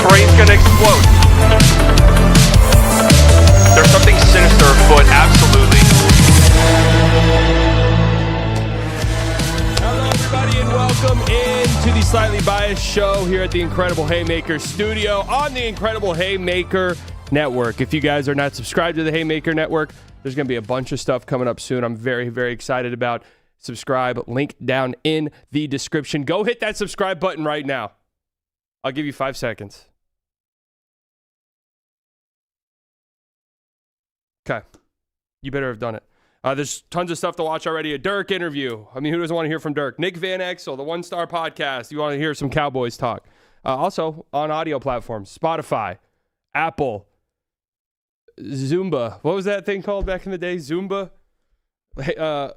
brain's gonna explode. There's something sinister afoot, absolutely. Hello, everybody, and welcome into the Slightly Biased Show here at the Incredible Haymaker studio on the Incredible Haymaker Network. If you guys are not subscribed to the Haymaker Network, there's going to be a bunch of stuff coming up soon. I'm very, very excited about. Subscribe, link down in the description. Go hit that subscribe button right now. I'll give you 5 seconds. Okay. You better have done it. There's tons of stuff to watch already. A Dirk interview. I mean, who doesn't want to hear from Dirk? Nick Van Exel, the One Star Podcast. You want to hear some Cowboys talk. Also on audio platforms, Spotify, Apple, Zumba. What was that thing called back in the day? Zumba? LimeWire?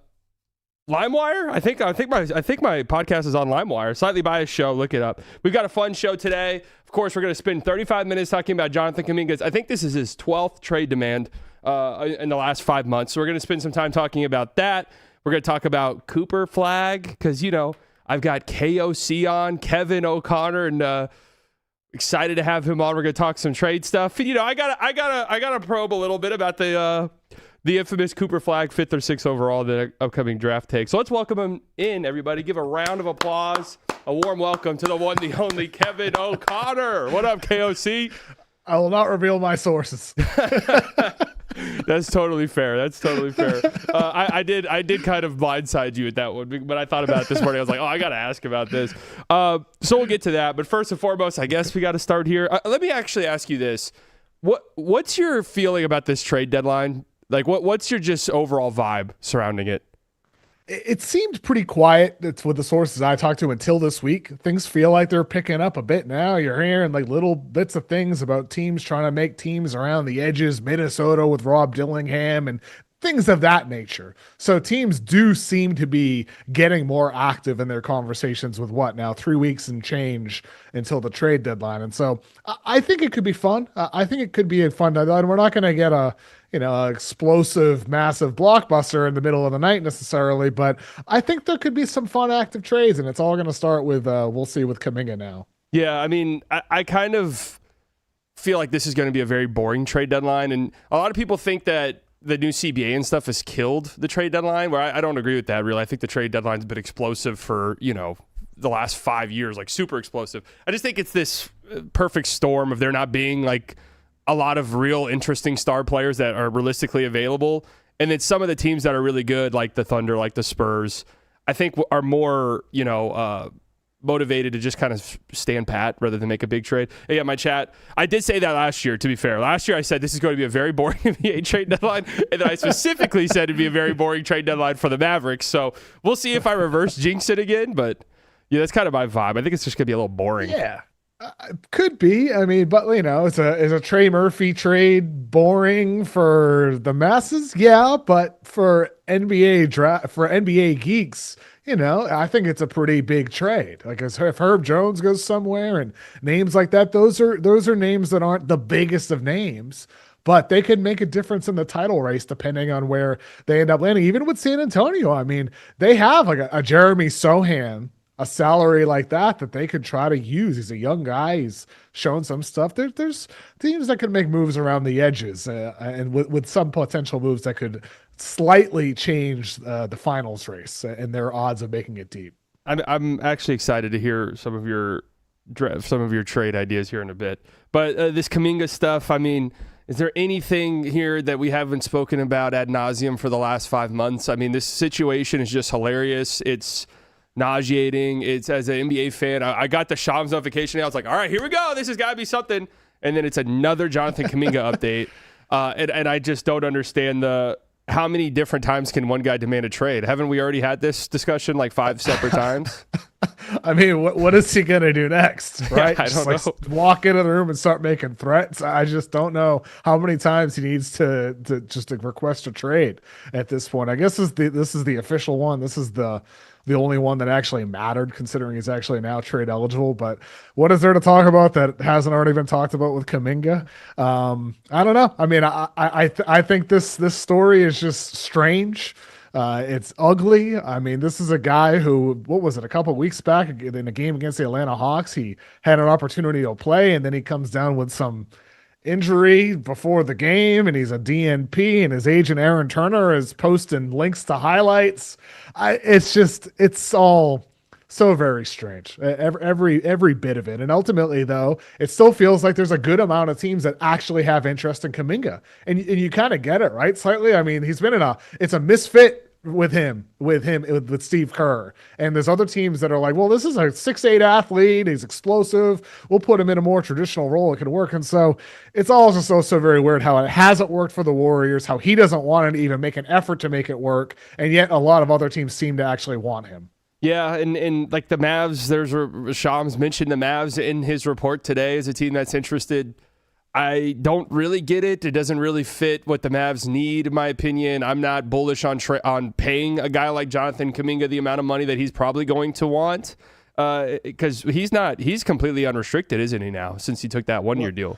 I think my podcast is on LimeWire. Slightly Biased Show. Look it up. We've got a fun show today. Of course, we're going to spend 35 minutes talking about Jonathan Kuminga. I think this is his 12th trade demand in the last 5 months. So we're going to spend some time talking about that. We're going to talk about Cooper Flagg because, you know, I've got KOC on, Kevin O'Connor, and excited to have him on. We're going to talk some trade stuff. You know, I gotta probe a little bit about the infamous Cooper Flagg, 5th or 6th overall, the upcoming draft take. So let's welcome him in, everybody. Give a round of applause, a warm welcome to the one, the only Kevin O'Connor. What up, KOC? I will not reveal my sources. That's totally fair. I did kind of blindside you at that one, but I thought about it this morning. I was like, oh, I got to ask about this. So we'll get to that. But first and foremost, I guess we got to start here. Let me actually ask you this. What's your feeling about this trade deadline? Like, what's your just overall vibe surrounding it? It seemed pretty quiet. It's with the sources I talked to until this week. Things feel like they're picking up a bit now. You're hearing like little bits of things about teams trying to make teams around the edges, Minnesota with Rob Dillingham and things of that nature. So teams do seem to be getting more active in their conversations with now 3 weeks and change until the trade deadline. And so I think it could be fun. I think it could be a fun deadline. We're not going to get a explosive, massive blockbuster in the middle of the night necessarily, but I think there could be some fun active trades, and it's all going to start with, we'll see with Kuminga now. Yeah, I mean, I kind of feel like this is going to be a very boring trade deadline, and a lot of people think that the new CBA and stuff has killed the trade deadline, where I don't agree with that, really. I think the trade deadline's been explosive for, the last 5 years, like super explosive. I just think it's this perfect storm of there not being, like, a lot of real interesting star players that are realistically available. And then some of the teams that are really good, like the Thunder, like the Spurs, I think are more, motivated to just kind of stand pat rather than make a big trade. Yeah, my chat, I did say that last year, to be fair. Last year I said this is going to be a very boring NBA trade deadline, and then I specifically said it'd be a very boring trade deadline for the Mavericks. So we'll see if I reverse jinx it again, but yeah, that's kind of my vibe. I think it's just going to be a little boring. Yeah. Could be. I mean, but is a Trey Murphy trade boring for the masses? Yeah, but for NBA geeks, I think it's a pretty big trade. Like if Herb Jones goes somewhere and names like that, those are names that aren't the biggest of names, but they could make a difference in the title race depending on where they end up landing. Even with San Antonio, I mean, they have like a Jeremy Sohan, a salary like that they could try to use. He's a young guy. He's shown some stuff. There's teams that could make moves around the edges and with some potential moves that could slightly change the finals race and their odds of making it deep. I'm actually excited to hear some of your trade ideas here in a bit. But this Kuminga stuff, I mean, is there anything here that we haven't spoken about ad nauseum for the last 5 months? I mean, this situation is just hilarious. It's nauseating. It's, as an NBA fan, I got the Shams notification. I was like, all right, here we go. This has got to be something. And then it's another Jonathan Kuminga update. And I just don't understand how many different times can one guy demand a trade? Haven't we already had this discussion like 5 separate times? I mean, what is he going to do next, right? I don't know. Walk into the room and start making threats. I just don't know how many times he needs to just request a trade at this point. I guess this is the official one. This is the only one that actually mattered, considering he's actually now trade eligible. But what is there to talk about that hasn't already been talked about with Kuminga? I don't know. I mean, I think this story is just strange. It's ugly. I mean, this is a guy who, what was it, a couple weeks back in a game against the Atlanta Hawks, he had an opportunity to play, and then he comes down with some injury before the game, and he's a DNP, and his agent Aaron Turner is posting links to highlights. It's all so very strange. Every bit of it. And ultimately, though, it still feels like there's a good amount of teams that actually have interest in Kuminga, and you kind of get it, right? Slightly. I mean, he's been it's a misfit with Steve Kerr. And there's other teams that are like, well, this is a 6'8" athlete. He's explosive. We'll put him in a more traditional role. It can work. And so it's all just so very weird how it hasn't worked for the Warriors, how he doesn't want to even make an effort to make it work. And yet a lot of other teams seem to actually want him. Yeah, and like the Mavs, Shams mentioned the Mavs in his report today as a team that's interested. I don't really get it. It doesn't really fit what the Mavs need, in my opinion. I'm not bullish on paying a guy like Jonathan Kuminga the amount of money that he's probably going to want, because he's completely unrestricted, isn't he now, since he took that 1-year deal?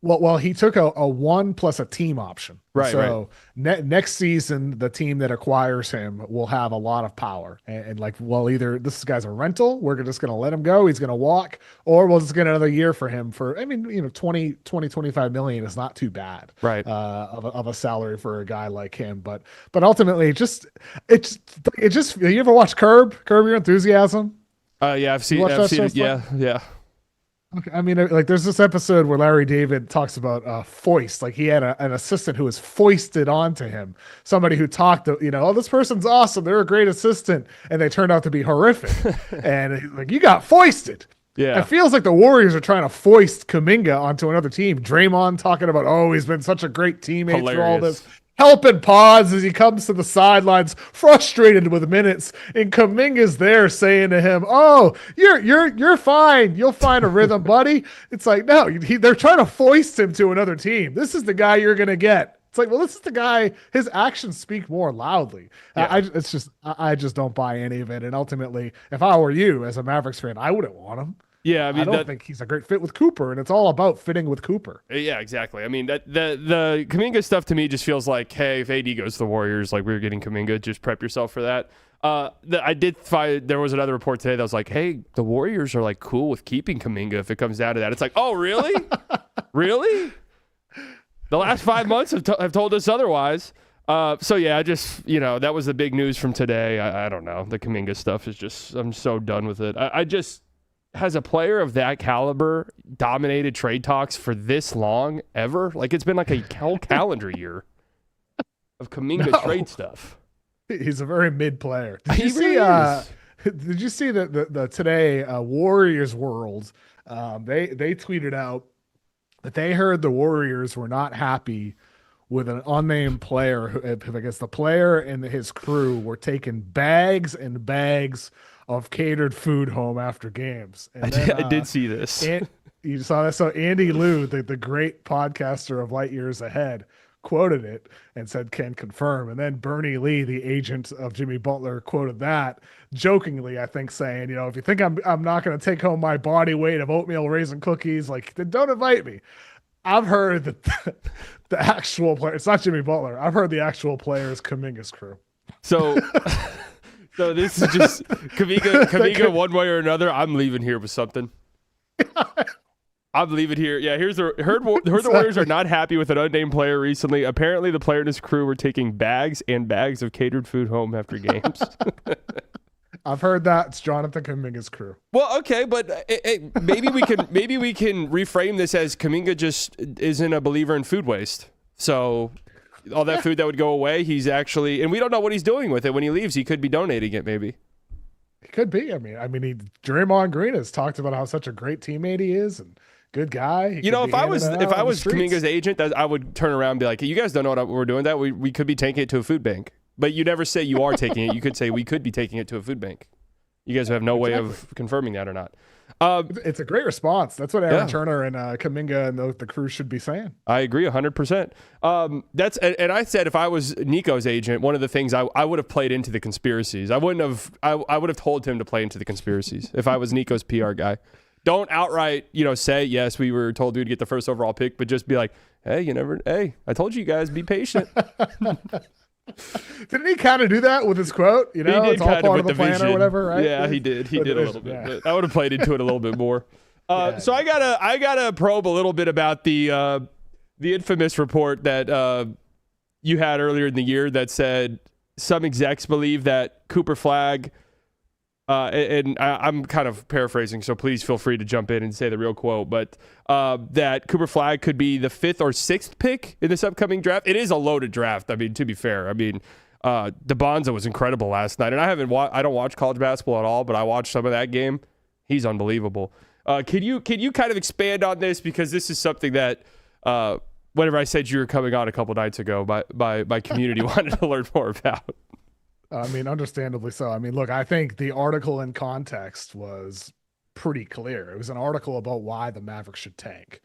Well, he took a 1 plus a team option. Right. So next season, the team that acquires him will have a lot of power. And like, well, either this guy's a rental, we're just going to let him go, he's going to walk, or we'll just get another year for him for, I mean, 25 million is not too bad. Right. Of a salary for a guy like him. But ultimately, it just, you ever watch Curb Your Enthusiasm? Yeah, I've seen it. Yeah. Okay, I mean, like, there's this episode where Larry David talks about foist. Like, he had an assistant who was foisted onto him. Somebody who talked, oh, this person's awesome. They're a great assistant. And they turned out to be horrific. And he's like, you got foisted. Yeah. It feels like the Warriors are trying to foist Kuminga onto another team. Draymond talking about, oh, he's been such a great teammate through all this. Helping pause as he comes to the sidelines, frustrated with minutes, and Kuminga's there saying to him, "Oh, you're fine. You'll find a rhythm, buddy." It's like, no, they're trying to foist him to another team. This is the guy you're gonna get. It's like, well, this is the guy. His actions speak more loudly. Yeah. I just don't buy any of it. And ultimately, if I were you as a Mavericks fan, I wouldn't want him. Yeah, I mean, I don't think he's a great fit with Cooper, and it's all about fitting with Cooper. Yeah, exactly. I mean, the Kuminga stuff to me just feels like, hey, if AD goes to the Warriors, like, we're getting Kuminga, just prep yourself for that. I did find there was another report today that was like, hey, the Warriors are like cool with keeping Kuminga if it comes down to that. It's like, oh, really? Really? The last 5 months have told us otherwise. So yeah, that was the big news from today. I don't know. The Kuminga stuff is just, I'm so done with it. Has a player of that caliber dominated trade talks for this long ever? Like, it's been like a whole calendar year of Kuminga trade stuff. He's a very mid player. Did you see the today Warriors World? They tweeted out that they heard the Warriors were not happy with an unnamed player who I guess the player and his crew were taking bags and bags of catered food home after games. And I did see this. You saw that? So Andy Liu, the great podcaster of Light Years Ahead, quoted it and said, can confirm. And then Bernie Lee, the agent of Jimmy Butler, quoted that jokingly, I think, saying, if you think I'm not going to take home my body weight of oatmeal raisin cookies, like, then don't invite me. I've heard that the actual player, it's not Jimmy Butler. I've heard the actual player is Kuminga's crew. So this is just Kuminga one way or another. I'm leaving here with something. I'm leaving here. Yeah, heard the Warriors are not happy with an unnamed player recently. Apparently, the player and his crew were taking bags and bags of catered food home after games. I've heard that. It's Jonathan Kuminga's crew. Well, okay, but maybe we can reframe this as Kuminga just isn't a believer in food waste. So all that food that would go away, he's actually, and we don't know what he's doing with it when he leaves. He could be donating it, maybe. He could be. I mean, Draymond Green has talked about how such a great teammate he is and good guy. If I was Kuminga's agent, I would turn around and be like, hey, you guys don't know what we're doing. That we could be taking it to a food bank. But you never say you are taking it. You could say we could be taking it to a food bank. You guys have no way of confirming that or not. It's a great response. That's what Aaron Turner and Kuminga and the crew should be saying. I agree 100%. And I said if I was Nico's agent, one of the things I would have played into the conspiracies. I would have told him to play into the conspiracies if I was Nico's PR guy. Don't outright, say, yes, we were told we'd get the first overall pick, but just be like, hey, I told you guys, be patient. Didn't he kind of do that with his quote? You know, He did it's all kind of part with of the plan vision. or whatever, right? Yeah, he did. He With did the a little vision, bit. yeah. But I would have played into it a little bit more. So I gotta probe a little bit about the infamous report that you had earlier in the year that said some execs believe that Cooper Flagg, and I'm kind of paraphrasing, so please feel free to jump in and say the real quote, but that Cooper Flagg could be the 5th or 6th pick in this upcoming draft. It is a loaded draft. I mean, to be fair, DeBonza was incredible last night, and I don't watch college basketball at all, but I watched some of that game. He's unbelievable. Can you kind of expand on this, because this is something that whenever I said you were coming on a couple nights ago, my community wanted to learn more about. I mean, understandably so. I mean, look, I think the article in context was pretty clear. It was an article about why the Mavericks should tank.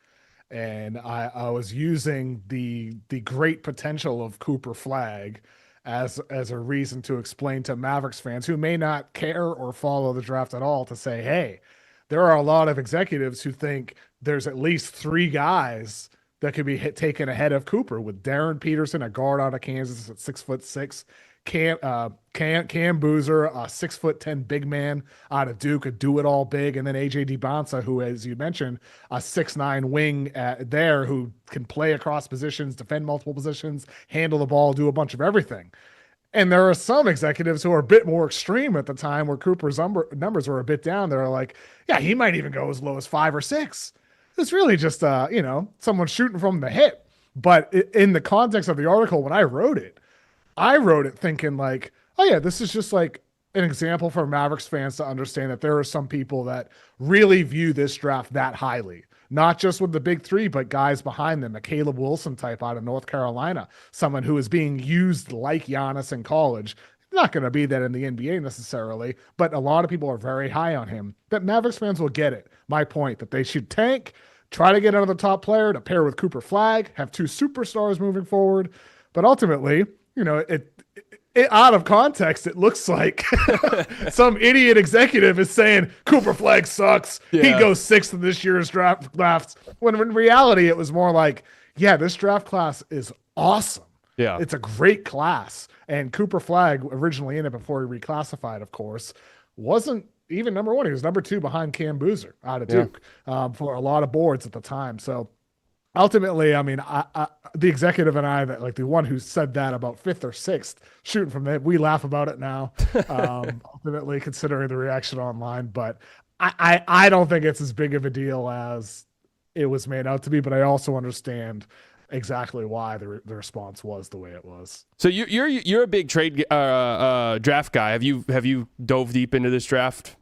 And I was using the great potential of Cooper Flagg as a reason to explain to Mavericks fans who may not care or follow the draft at all, to say, hey, there are a lot of executives who think there's at least 3 guys that could be taken ahead of Cooper, with Darren Peterson, a guard out of Kansas at 6'6", Cam Boozer, a 6'10" big man out of Duke, a do-it-all big, and then AJ DeBonsa, who, as you mentioned, a 6'9" wing there, who can play across positions, defend multiple positions, handle the ball, do a bunch of everything. And there are some executives who are a bit more extreme at the time, where Cooper's numbers were a bit down. They're like, yeah, he might even go as low as 5 or 6. It's really just someone shooting from the hip. But in the context of the article, when I wrote it thinking like, oh yeah, this is just like an example for Mavericks fans to understand that there are some people that really view this draft that highly, not just with the big 3, but guys behind them, a Caleb Wilson type out of North Carolina, someone who is being used like Giannis in college. Not going to be that in the NBA necessarily, but a lot of people are very high on him. That Mavericks fans will get it. My point, that they should tank, try to get another top player to pair with Cooper Flagg, have 2 superstars moving forward. But ultimately, it out of context, it looks like some idiot executive is saying Cooper Flagg sucks. Yeah. He goes 6th in this year's drafts. When in reality, it was more like, yeah, this draft class is awesome. Yeah, it's a great class. And Cooper Flagg, originally in it before he reclassified, of course, wasn't even number 1. He was number 2 behind Cam Boozer out of Duke for a lot of boards at the time. So ultimately, I mean, the executive and I, that like the one who said that about 5th or 6th shooting from that, we laugh about it now. Ultimately, considering the reaction online, but I don't think it's as big of a deal as it was made out to be. But I also understand exactly why the response was the way it was. So you're a big trade draft guy. Have you dove deep into this draft?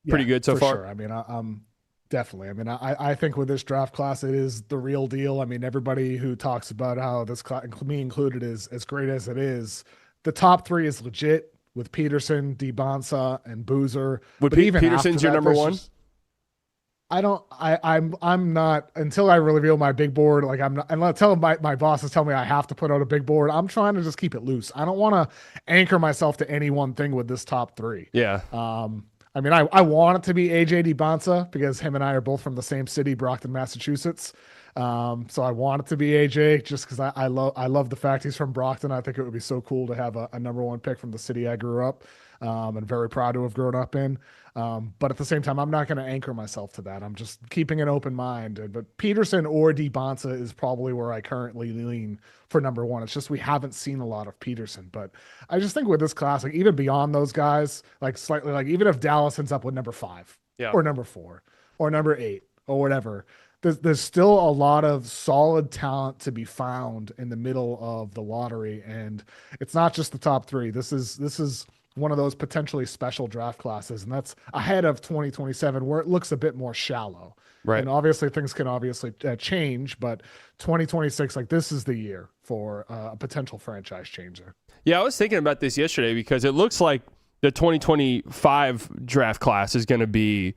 Pretty good so far. Sure. I mean, I'm definitely. I mean, I think with this draft class, it is the real deal. I mean, everybody who talks about how this class, me included, is as great as it is. The top 3 is legit with Peterson, DeBonsa, and Boozer. But even Peterson's your number 1? I'm not, until I reveal my big board. Like, I'm not, until my bosses tell me I have to put out a big board. I'm trying to just keep it loose. I don't want to anchor myself to any one thing with this top 3. Yeah. I mean, I want it to be AJ DeBonsa because him and I are both from the same city, Brockton, Massachusetts. So I want it to be AJ just because I love the fact he's from Brockton. I think it would be so cool to have a number 1 pick from the city I grew up, and very proud to have grown up in. But at the same time, I'm not going to anchor myself to that. I'm just keeping an open mind. But Peterson or DeBonsa is probably where I currently lean for number 1. It's just we haven't seen a lot of Peterson. But I just think with this class, like even beyond those guys, like slightly, like even if Dallas ends up with number 5 or number 4 or number 8 or whatever, there's still a lot of solid talent to be found in the middle of the lottery. And it's not just the top 3. This is one of those potentially special draft classes, and that's ahead of 2027 where it looks a bit more shallow. Right. And obviously things can change, but 2026, like this is the year for a potential franchise changer. Yeah, I was thinking about this yesterday because it looks like the 2025 draft class is going to be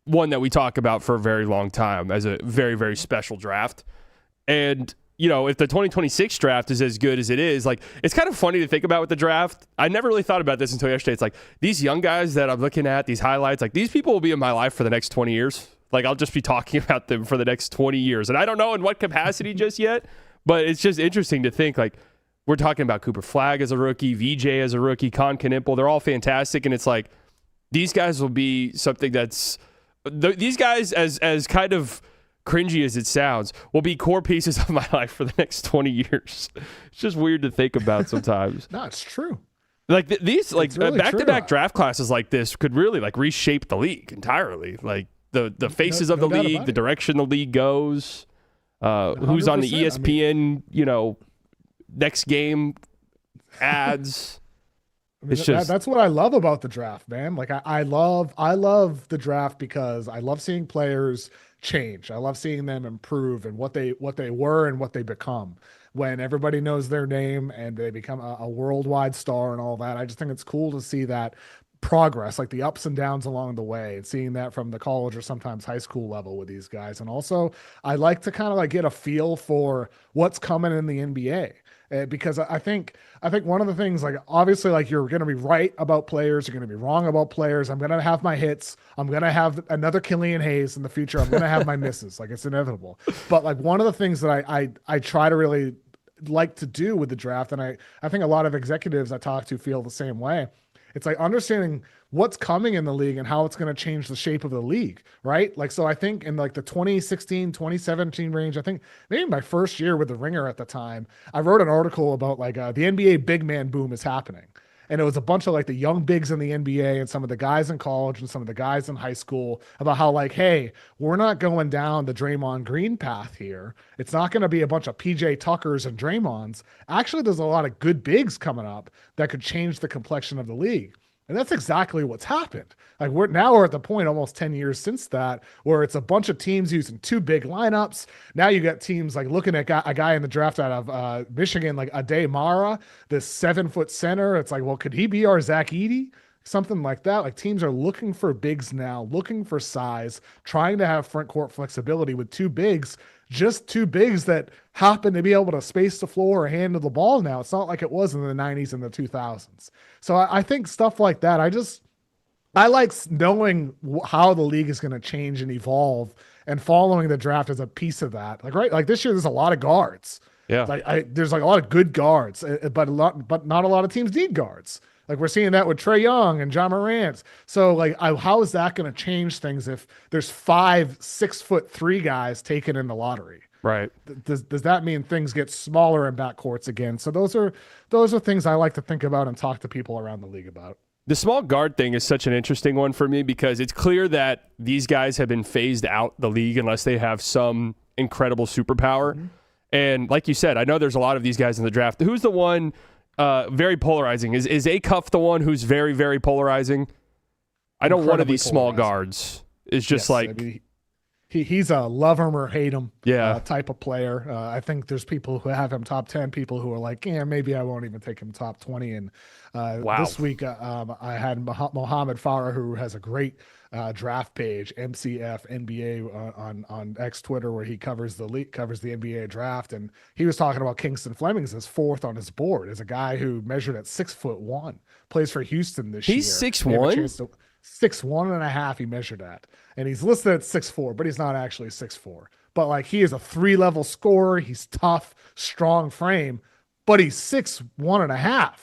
one that we talk about for a very long time as a very, very special draft. And if the 2026 draft is as good as it is, like, it's kind of funny to think about with the draft. I never really thought about this until yesterday. It's like these young guys that I'm looking at, these highlights, like these people will be in my life for the next 20 years. Like, I'll just be talking about them for the next 20 years. And I don't know in what capacity just yet, but it's just interesting to think, like, we're talking about Cooper Flagg as a rookie, VJ as a rookie, Con Knipple. They're all fantastic. And it's like, these guys will be something that's, these guys, as kind of cringy as it sounds, will be core pieces of my life for the next 20 years. It's just weird to think about sometimes. No, it's true. Like these, like really back-to-back true. draft classes like this could really like reshape the league entirely. Like the faces of the doubt league, about the it. direction the league goes, who's on the 100%. ESPN, next game ads. It's just That's what I love about the draft, man. Like I love the draft because I love seeing players change. I love seeing them improve and what they were and what they become. When everybody knows their name and they become a worldwide star and all that, I just think it's cool to see that progress, like the ups and downs along the way, and seeing that from the college or sometimes high school level with these guys. And also, I like to kind of like get a feel for what's coming in the NBA. Because I think one of the things, like obviously, like you're going to be right about players, you're going to be wrong about players. I'm going to have my hits. I'm going to have another Killian Hayes in the future. I'm going to have my misses. Like it's inevitable. But like one of the things that I try to really like to do with the draft, and I think a lot of executives I talk to feel the same way. It's like understanding what's coming in the league and how it's going to change the shape of the league, right? Like, so I think in like the 2016, 2017 range, I think maybe my first year with the Ringer at the time, I wrote an article about like the NBA big man boom is happening. And it was a bunch of like the young bigs in the NBA and some of the guys in college and some of the guys in high school about how like, hey, we're not going down the Draymond Green path here. It's not going to be a bunch of PJ Tuckers and Draymonds. Actually, there's a lot of good bigs coming up that could change the complexion of the league. And that's exactly what's happened. Like we're at the point almost 10 years since that, where it's a bunch of teams using two big lineups. Now you got teams like looking at a guy in the draft out of Michigan, like Ade Mara, this 7-foot center. It's like, well, could he be our Zach Edey? Something like that. Like teams are looking for bigs now, looking for size, trying to have front court flexibility with two bigs, just two bigs that happen to be able to space the floor or handle the ball now. It's not like it was in the 90s and the 2000s. So I think stuff like that, I like knowing how the league is going to change and evolve, and following the draft as a piece of that. Like, right, like this year, there's a lot of guards. yeah. Like there's like a lot of good guards, but not a lot of teams need guards. Like we're seeing that with Trae Young and John Morant. So like, how is that going to change things if there's 5 6'3" guys taken in the lottery? Right. Does that mean things get smaller in backcourts again? So those are things I like to think about and talk to people around the league about. The small guard thing is such an interesting one for me because it's clear that these guys have been phased out the league unless they have some incredible superpower. Mm-hmm. And like you said, I know there's a lot of these guys in the draft. Who's the one very polarizing? Is Acuff the one who's very, very polarizing? I know one of these small guards is just he's a love him or hate him type of player. I think there's people who have him top 10, people who are like, yeah, maybe I won't even take him top 20. And this week I had Mohammed Farah, who has a great draft page, MCF NBA on X Twitter, where he covers the NBA draft. And he was talking about Kingston Flemings as 4th on his board, as a guy who measured at 6'1", plays for Houston this year. He's 6'1"? 6'1.5" he measured at, and he's listed at 6'4", but he's not actually 6'4". But like, he is a 3-level scorer. He's tough, strong frame, but he's 6'1.5".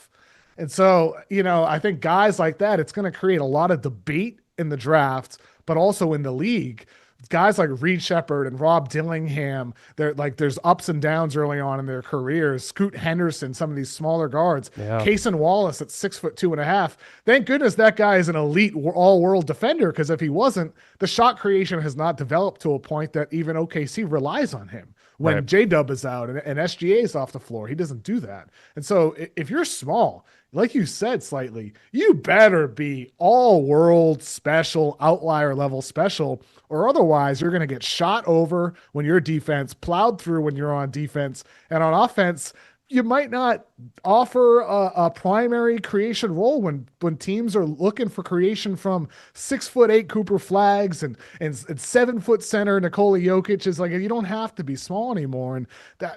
And so, I think guys like that, it's going to create a lot of debate in the draft, but also in the league. Guys like Reed Shepherd and Rob Dillingham, there's ups and downs early on in their careers. Scoot Henderson, some of these smaller guards. Yeah. Cason Wallace at 6'2.5". Thank goodness that guy is an elite all-world defender, because if he wasn't, the shot creation has not developed to a point that even OKC relies on him. When J-Dub is out and SGA is off the floor, he doesn't do that. And so if you're small, like you said, slightly, you better be all-world special, outlier level special, or otherwise you're going to get shot over when you're defense, plowed through when you're on defense, and on offense, you might not offer a primary creation role when teams are looking for creation from 6'8" Cooper Flaggs and 7-foot center Nikola Jokic. Is like, you don't have to be small anymore. And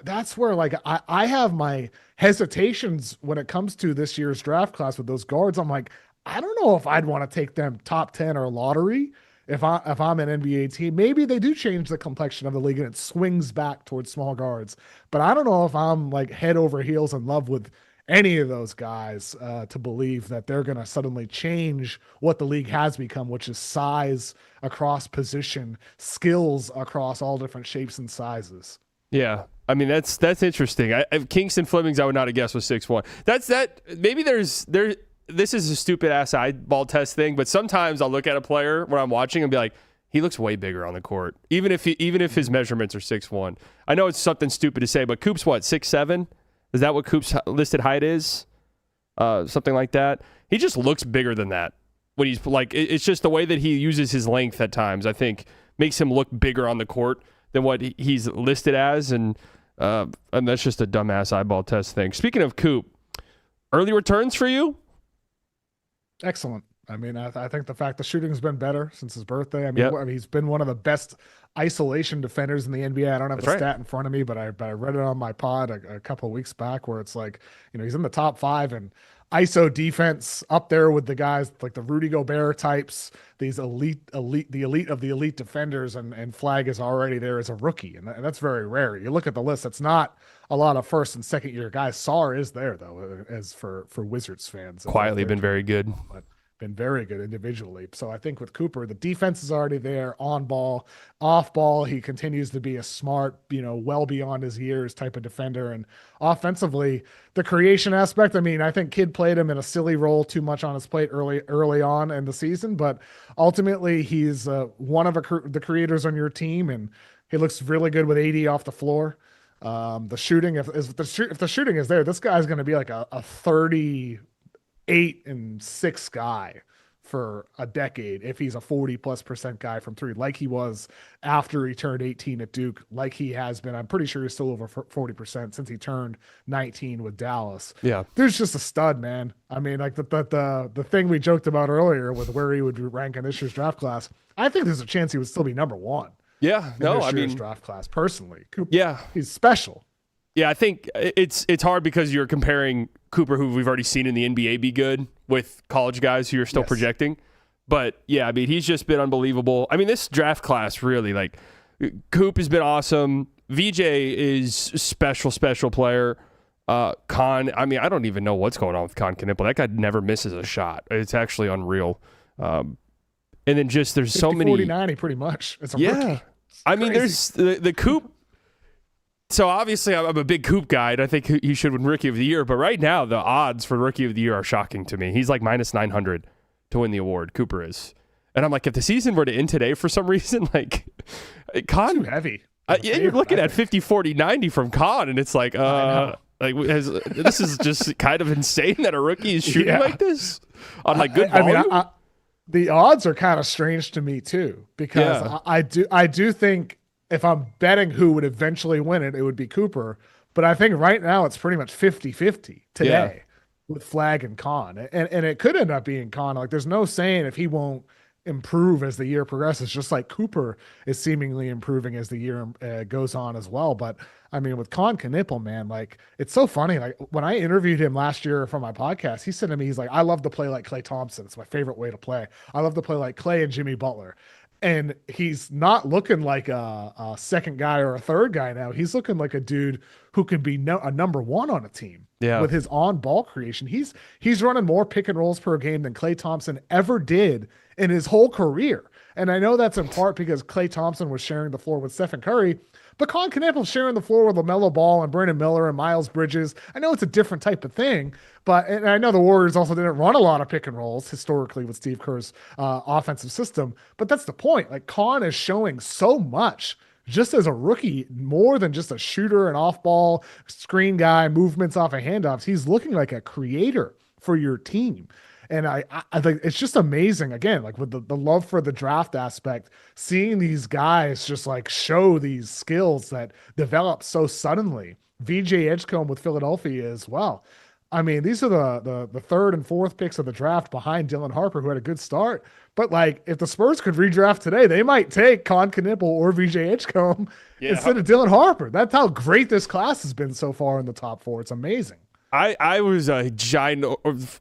that's where like I have my hesitations when it comes to this year's draft class with those guards. I'm like, I don't know if I'd want to take them top 10 or lottery. if I'm an NBA team, maybe they do change the complexion of the league and it swings back towards small guards. But I don't know if I'm like head over heels in love with any of those guys to believe that they're going to suddenly change what the league has become, which is size across position, skills across all different shapes and sizes. Yeah. I mean, that's interesting. Kingston Flemings, I would not have guessed was 6'1". Maybe this is a stupid ass eyeball test thing, but sometimes I'll look at a player when I'm watching and be like, he looks way bigger on the court, even if his measurements are 6'1". I know it's something stupid to say, but Coop's what, 6'7"? Is that what Coop's listed height is? Something like that. He just looks bigger than that. When he's like, it's just the way that he uses his length at times, I think, makes him look bigger on the court than what he's listed as, and that's just a dumbass eyeball test thing. Speaking of Coop, early returns for you? Excellent. I mean, I think the fact the shooting's been better since his birthday. I mean, he's been one of the best isolation defenders in the NBA. I don't have the stat in front of me, but I read it on my pod a couple of weeks back where it's like, he's in the top 5 and ISO defense up there with the guys like the Rudy Gobert types, these the elite of the elite defenders, and Flagg is already there as a rookie, and that's very rare. You look at the list; it's not a lot of first and second year guys. Saar is there though, as for Wizards fans, quietly been very good. But been very good individually. So I think with Cooper, the defense is already there, on ball, off ball. He continues to be a smart, well beyond his years type of defender. And offensively, the creation aspect, I mean, I think Kidd played him in a silly role too much on his plate early on in the season, but ultimately he's one of the creators on your team, and he looks really good with 80 off the floor. The shooting, if the shooting is there, this guy's going to be like a 38-6 guy for a decade if he's a 40+% guy from three, like he was after he turned 18 at Duke, like he has been. I'm pretty sure he's still over 40% since he turned 19 with Dallas. Yeah, there's just a stud, man. I mean, like the thing we joked about earlier with where he would rank in this year's draft class, I think there's a chance he would still be number 1. Yeah, in this year's draft class personally. Cooper, yeah, he's special. Yeah, I think it's hard because you're comparing Cooper, who we've already seen in the NBA be good, with college guys who you're still projecting. But yeah, I mean, he's just been unbelievable. I mean, this draft class really, like, Coop has been awesome. VJ is special player. Khan, I mean, I don't even know what's going on with Khan Knipple. That guy never misses a shot. It's actually unreal. And then just there's 50, so many 40-90 pretty much. It's a rookie. I mean, there's the Coop. So obviously I'm a big Coop guy, and I think he should win Rookie of the Year. But right now, the odds for Rookie of the Year are shocking to me. He's like minus 900 to win the award. Cooper is, and I'm like, if the season were to end today for some reason, like, Khan, too heavy. You're looking at 50, 40, 90 from Khan, and it's like, this is just kind of insane that a rookie is shooting like this on like good volume. I mean, the odds are kind of strange to me too, because I do think, if I'm betting who would eventually win it, it would be Cooper. But I think right now it's pretty much 50-50 today with Flagg and Khan. And it could end up being Khan. Like, there's no saying if he won't improve as the year progresses, just like Cooper is seemingly improving as the year goes on as well. But I mean, with Khan Knipple, man, like, it's so funny. Like, when I interviewed him last year for my podcast, he said to me, he's like, I love to play like Klay Thompson. It's my favorite way to play. I love to play like Klay and Jimmy Butler. And he's not looking like a second guy or a third guy now. He's looking like a dude who could be a number 1 on a team with his on-ball creation. He's running more pick and rolls per game than Klay Thompson ever did in his whole career. And I know that's in part because Klay Thompson was sharing the floor with Stephen Curry, but Khan Knapp's sharing the floor with LaMelo Ball and Brandon Miller and Miles Bridges. I know it's a different type of thing, and I know the Warriors also didn't run a lot of pick and rolls historically with Steve Kerr's offensive system, but that's the point. Like, Khan is showing so much just as a rookie, more than just a shooter, an off-ball screen guy, movements off of handoffs. He's looking like a creator for your team. And I think it's just amazing, again, like with the love for the draft aspect, seeing these guys just like show these skills that develop so suddenly. VJ Edgecombe with Philadelphia as well. I mean, these are the third and fourth picks of the draft behind Dylan Harper, who had a good start. But like, if the Spurs could redraft today, they might take Khan Knipple or VJ Edgecombe instead of Dylan Harper. That's how great this class has been so far in the top 4. It's amazing. I was a giant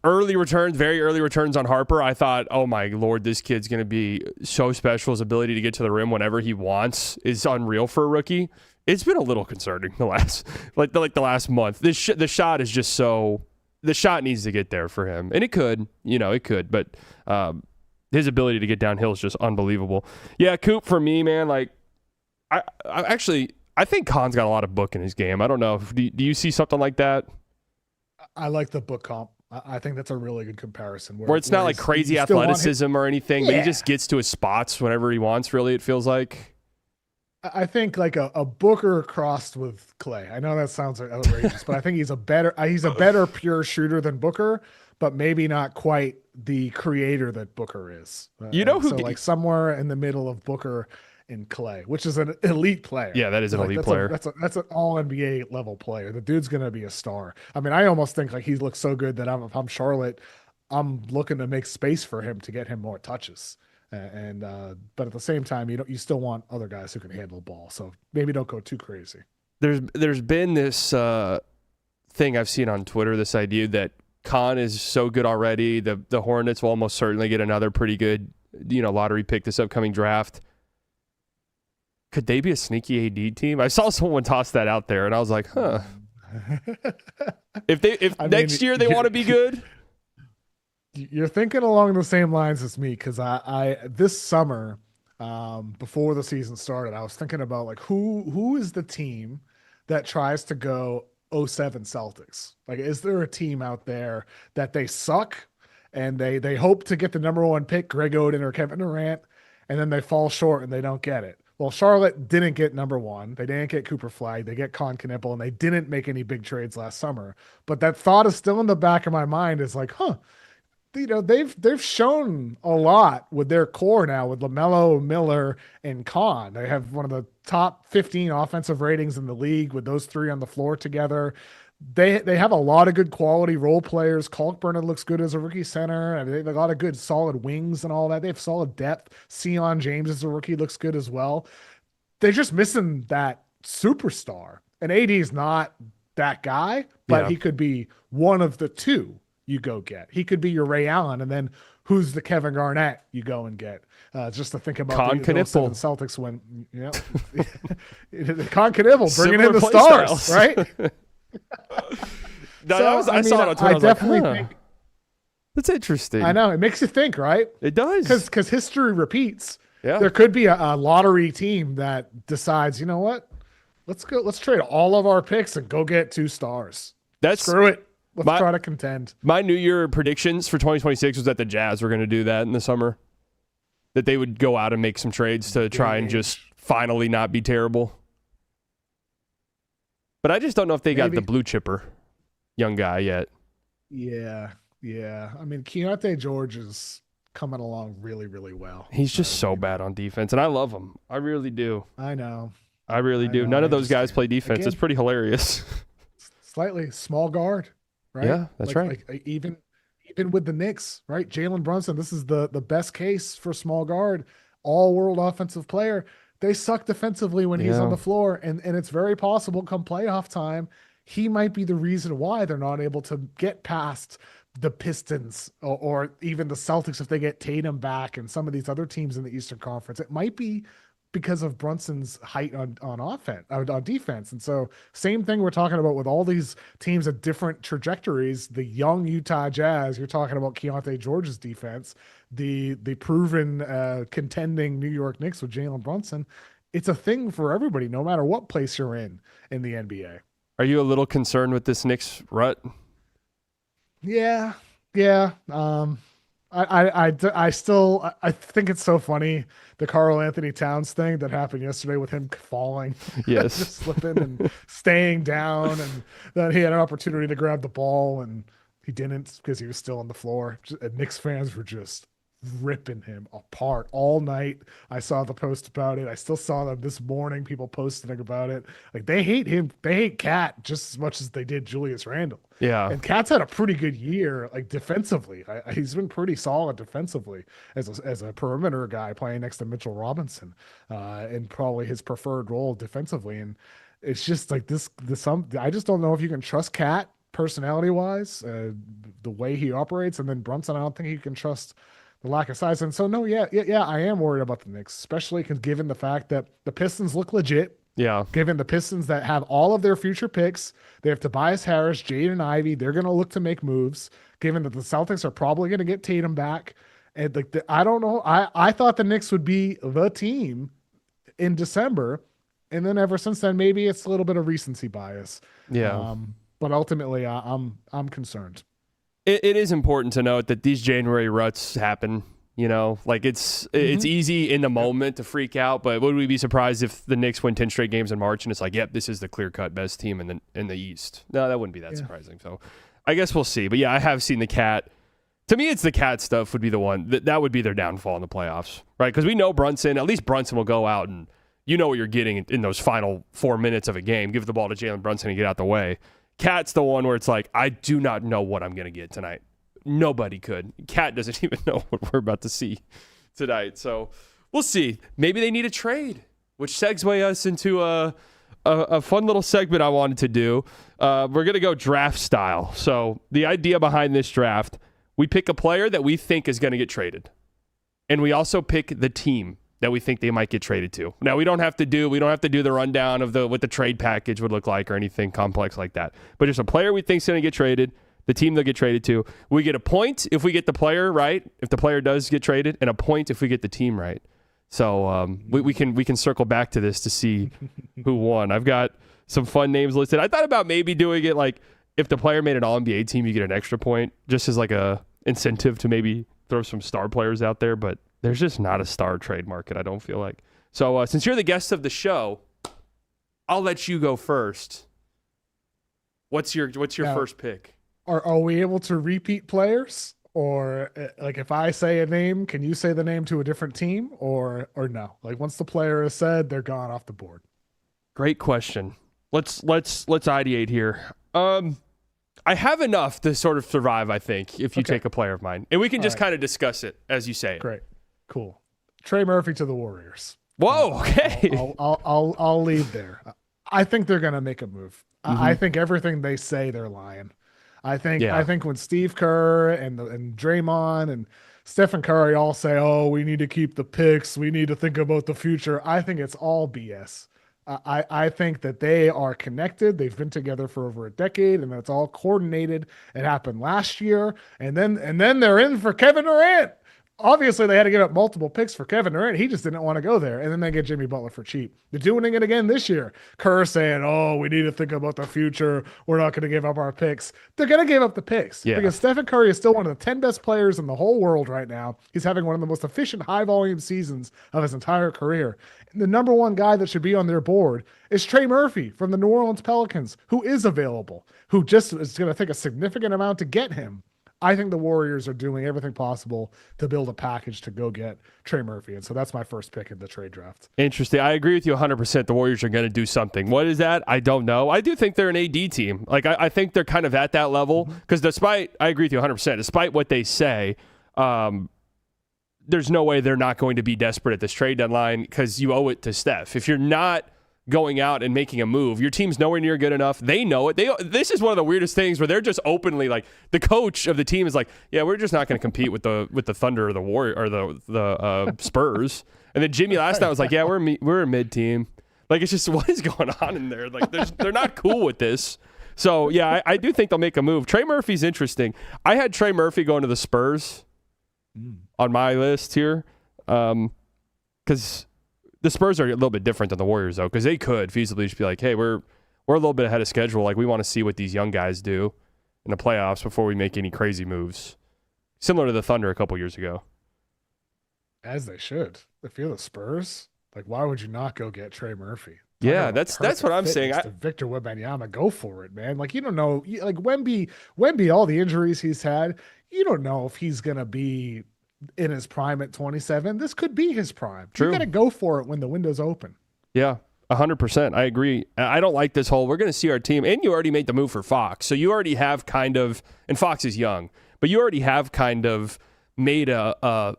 early returns, very early returns on Harper. I thought, oh my Lord, this kid's going to be so special. His ability to get to the rim whenever he wants is unreal for a rookie. It's been a little concerning the last the last month. The shot is just so, the shot needs to get there for him, and it could, but his ability to get downhill is just unbelievable. Yeah, Coop for me, man. Like I think Khan's got a lot of book in his game. I don't know. Do you see something like that? I like the book comp. I think that's a really good comparison. Where it's not like crazy athleticism or anything, but he just gets to his spots whenever he wants, really, it feels like. I think like a Booker crossed with Clay. I know that sounds outrageous, but I think he's a better pure shooter than Booker, but maybe not quite the creator that Booker is. Like somewhere in the middle of Booker and Clay, which is an elite player. Yeah, that is an elite player. That's an all NBA level player. The dude's gonna be a star. I mean, I almost think like he looks so good that if I'm Charlotte, I'm looking to make space for him to get him more touches. But at the same time, you still want other guys who can handle the ball. So maybe don't go too crazy. There's been this thing I've seen on Twitter, this idea that Khan is so good already. The Hornets will almost certainly get another pretty good, lottery pick this upcoming draft. Could they be a sneaky AD team? I saw someone toss that out there, and I was like, huh. If next year they want to be good. You're thinking along the same lines as me, because I this summer, before the season started, I was thinking about like who is the team that tries to go 07 Celtics? Like, is there a team out there that they suck and they hope to get the number one pick, Greg Oden or Kevin Durant, and then they fall short and they don't get it? Well, Charlotte didn't get number one. They didn't get Cooper Flagg. They get Con Knippel, and they didn't make any big trades last summer. But that thought is still in the back of my mind. Is like, they've shown a lot with their core now with LaMelo, Miller, and Con. They have one of the top 15 offensive ratings in the league with those three on the floor together. They have a lot of good quality role players. Kalkbrennan looks good as a rookie center. I mean, they have a lot of good solid wings and all that. They have solid depth. Sion James as a rookie looks good as well. They're just missing that superstar. And AD is not that guy, but he could be one of the two you go get. He could be your Ray Allen, and then who's the Kevin Garnett you go and get? Just to think about the Celtics when, Con Knippel bringing in the stars, right? I saw it on Twitter. I definitely think that's interesting. I know, it makes you think, right? It does, because history repeats. Yeah, there could be a lottery team that decides, you know what? Let's trade all of our picks and go get 2 stars. Screw it. Let's try to contend. My New Year predictions for 2026 was that the Jazz were going to do that in the summer. That they would go out and make some trades to try and just finally not be terrible. But I just don't know if they got the blue chipper young guy yet. Yeah. I mean, Keontae George is coming along really, really well. He's just so bad on defense, and I love him. I really do. I know. I really do. None of those guys play defense. Again, it's pretty hilarious. Slightly small guard, right? Yeah, that's right. Like even with the Knicks, right? Jalen Brunson, this is the best case for small guard, all-world offensive player. They suck defensively when he's on the floor, and it's very possible come playoff time, he might be the reason why they're not able to get past the Pistons or even the Celtics if they get Tatum back and some of these other teams in the Eastern Conference. It might be because of Brunson's height on defense. And so same thing we're talking about with all these teams at different trajectories. The young Utah Jazz, you're talking about Keontae George's defense, the proven contending New York Knicks with Jalen Brunson. It's a thing for everybody, no matter what place you're in the NBA. Are you a little concerned with this Knicks rut? Yeah. I still think it's so funny, the Karl Anthony Towns thing that happened yesterday with him falling, yes, just slipping and staying down, and then he had an opportunity to grab the ball and he didn't because he was still on the floor. And Knicks fans were just ripping him apart all night. I saw the post about it. I still saw them this morning, people posting about it. Like, they hate him. They hate Cat just as much as they did Julius Randle. Yeah. And Cat's had a pretty good year, like defensively. He's been pretty solid defensively as a perimeter guy playing next to Mitchell Robinson, and probably his preferred role defensively. And it's just like this I just don't know if you can trust Cat personality-wise, the way he operates, and then Brunson, I don't think you can trust the lack of size. And so, no, yeah, I am worried about the Knicks, especially given the fact that the Pistons look legit. Yeah. Given the Pistons that have all of their future picks, they have Tobias Harris, Jaden Ivey. They're going to look to make moves. Given that the Celtics are probably going to get Tatum back, and I don't know. I thought the Knicks would be the team in December, and then ever since then, maybe it's a little bit of recency bias. Yeah. But ultimately, I'm concerned. It is important to note that these January ruts happen. You know, like it's easy in the moment to freak out, but would we be surprised if the Knicks win 10 straight games in March and it's like, yep, this is the clear-cut best team in the East? No, that wouldn't be that surprising. So I guess we'll see. But yeah, I have seen the Cat. To me, it's the Cat stuff would be the one that would be their downfall in the playoffs, right? Because we know at least Brunson will go out and you know what you're getting in those final 4 minutes of a game. Give the ball to Jalen Brunson and get out the way. Cat's the one where it's like, I do not know what I'm going to get tonight. Nobody could. Cat doesn't even know what we're about to see tonight. So we'll see. Maybe they need a trade, which segue us into a fun little segment I wanted to do. We're going to go draft style. So the idea behind this draft, we pick a player that we think is going to get traded. And we also pick the team that we think they might get traded to. Now, we don't have to do the rundown of what the trade package would look like or anything complex like that. But just a player we think is going to get traded, the team they'll get traded to. We get a point if we get the player right, if the player does get traded, and a point if we get the team right. So we can circle back to this to see who won. I've got some fun names listed. I thought about maybe doing it like if the player made an All-NBA team, you get an extra point, just as like a incentive to maybe throw some star players out there. But there's just not a star trade market, I don't feel like. So since you're the guest of the show, I'll let you go first. What's your first pick? Are we able to repeat players, or like if I say a name, can you say the name to a different team, or no? Like once the player is said, they're gone off the board. Great question. Let's ideate here. I have enough to sort of survive, I think, if you take a player of mine, and we can just kind of discuss it as you say it. Great, cool. Trey Murphy to the Warriors. Whoa, okay. I'll leave there. I think they're gonna make a move. I think everything they say, they're lying. I think when Steve Kerr and Draymond and Stephen Curry all say, "Oh, we need to keep the picks. We need to think about the future." I think it's all BS. I think that they are connected. They've been together for over a decade, and it's all coordinated. It happened last year, and then they're in for Kevin Durant. Obviously, they had to give up multiple picks for Kevin Durant. He just didn't want to go there. And then they get Jimmy Butler for cheap. They're doing it again this year. Kerr saying, "Oh, we need to think about the future. We're not going to give up our picks." They're going to give up the picks because Stephen Curry is still one of the 10 best players in the whole world right now. He's having one of the most efficient high-volume seasons of his entire career. And the number one guy that should be on their board is Trey Murphy from the New Orleans Pelicans, who is available, who just is going to take a significant amount to get him. I think the Warriors are doing everything possible to build a package to go get Trey Murphy. And so that's my first pick in the trade draft. Interesting. I agree with you 100%. The Warriors are going to do something. What is that? I don't know. I do think they're an AD team. Like, I think they're kind of at that level because I agree with you 100%, despite what they say, there's no way they're not going to be desperate at this trade deadline because you owe it to Steph. If you're not going out and making a move, your team's nowhere near good enough. They know it. This is one of the weirdest things where they're just openly like the coach of the team is like, yeah, we're just not going to compete with the Thunder or the Warrior or the Spurs. And then Jimmy last night was like, yeah, we're a mid team. Like, it's just what is going on in there? Like, they're not cool with this. So yeah, I do think they'll make a move. Trey Murphy's interesting. I had Trey Murphy going to the Spurs on my list here because the Spurs are a little bit different than the Warriors, though, because they could feasibly just be like, hey, we're a little bit ahead of schedule. Like, we want to see what these young guys do in the playoffs before we make any crazy moves. Similar to the Thunder a couple years ago. As they should. If you're the Spurs, like, why would you not go get Trey Murphy? Yeah, that's what I'm saying. Victor Wembanyama, go for it, man. Like, you don't know. Like, Wemby, all the injuries he's had, you don't know if he's going to be in his prime at 27. This could be his prime. True. You got to go for it when the window's open. Yeah, 100%. I agree. I don't like this whole, we're going to see our team, and you already made the move for Fox. So you already have kind of, and Fox is young, but you already have kind of made a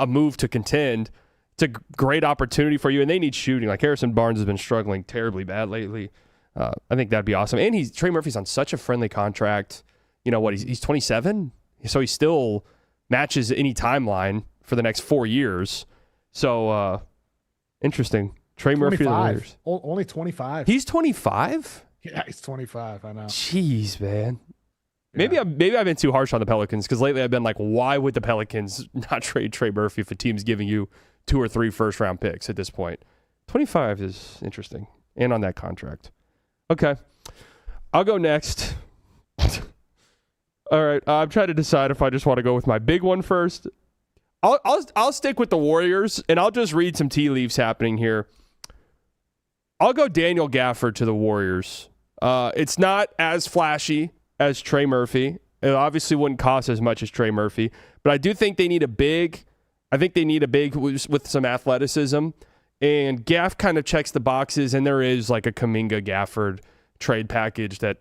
move to contend. It's a great opportunity for you, and they need shooting. Like, Harrison Barnes has been struggling terribly bad lately. I think that'd be awesome. And Trey Murphy's on such a friendly contract. You know what? He's 27, so he still matches any timeline for the next 4 years. So interesting. Trey Murphy, the Warriors. Only 25. He's 25. Yeah, he's 25. I know. Jeez, man. Yeah. Maybe I've been too harsh on the Pelicans because lately I've been like, why would the Pelicans not trade Trey Murphy if a team's giving you 2 or 3 first-round picks at this point? 25 is interesting, and on that contract. Okay, I'll go next. All right, I'm trying to decide if I just want to go with my big one first. I'll stick with the Warriors, and I'll just read some tea leaves happening here. I'll go Daniel Gafford to the Warriors. It's not as flashy as Trey Murphy. It obviously wouldn't cost as much as Trey Murphy, but I do think they need a big. I think they need a big with some athleticism, and Gaff kind of checks the boxes, and there is like a Kuminga Gafford trade package that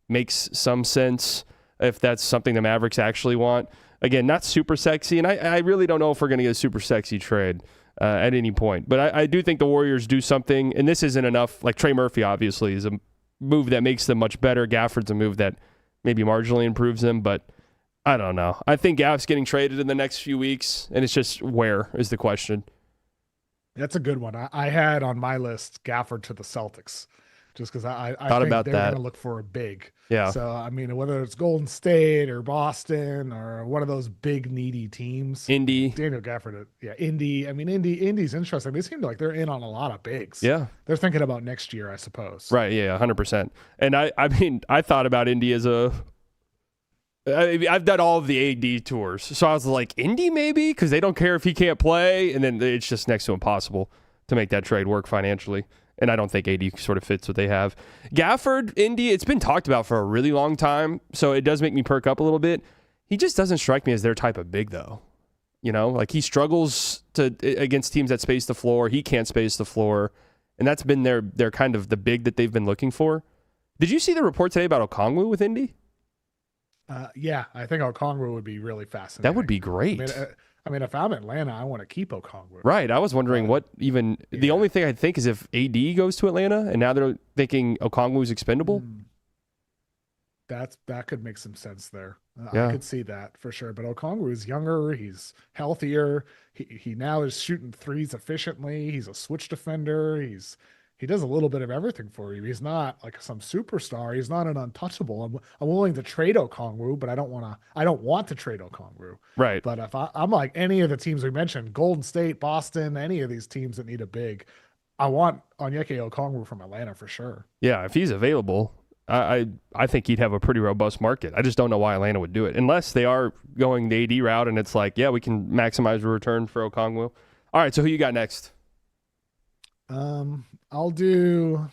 makes some sense if that's something the Mavericks actually want. Again, not super sexy, and I really don't know if we're going to get a super sexy trade at any point. But I do think the Warriors do something, and this isn't enough. Like Trey Murphy, obviously, is a move that makes them much better. Gafford's a move that maybe marginally improves them, but I don't know. I think Gaff's getting traded in the next few weeks, and it's just where is the question. That's a good one. I had on my list Gafford to the Celtics, just because I thought think about they're that. going to look for a big. Yeah. So, I mean, whether it's Golden State or Boston or one of those big needy teams. Indy. Daniel Gafford, yeah, Indy. I mean, Indy's interesting. They seem like they're in on a lot of bigs. Yeah. They're thinking about next year, I suppose. Right, yeah, 100%. And I mean, I thought about Indy as I've done all of the AD tours. So I was like, Indy maybe? Because they don't care if he can't play. And then it's just next to impossible to make that trade work financially. And I don't think AD sort of fits what they have. Gafford, Indy, it's been talked about for a really long time. So it does make me perk up a little bit. He just doesn't strike me as their type of big, though. You know, like he struggles against teams that space the floor. He can't space the floor. And that's been their kind of the big that they've been looking for. Did you see the report today about Okongwu with Indy? Yeah, I think Okongwu would be really fascinating. That would be great. I mean, if I'm Atlanta, I want to keep Okongwu. Right. I was wondering the only thing I think is if AD goes to Atlanta and now they're thinking Okongwu's expendable. That could make some sense there. Yeah. I could see that for sure. But Okongwu is younger. He's healthier. He now is shooting threes efficiently. He's a switch defender. He does a little bit of everything for you. He's not like some superstar. He's not an untouchable. I'm willing to trade Okongwu, but I don't want to trade Okongwu. Right. But if I'm like any of the teams we mentioned, Golden State, Boston, any of these teams that need a big, I want Onyeka Okongwu from Atlanta for sure. Yeah, if he's available, I think he'd have a pretty robust market. I just don't know why Atlanta would do it. Unless they are going the AD route and it's like, yeah, we can maximize the return for Okongwu. All right, so who you got next? I'll do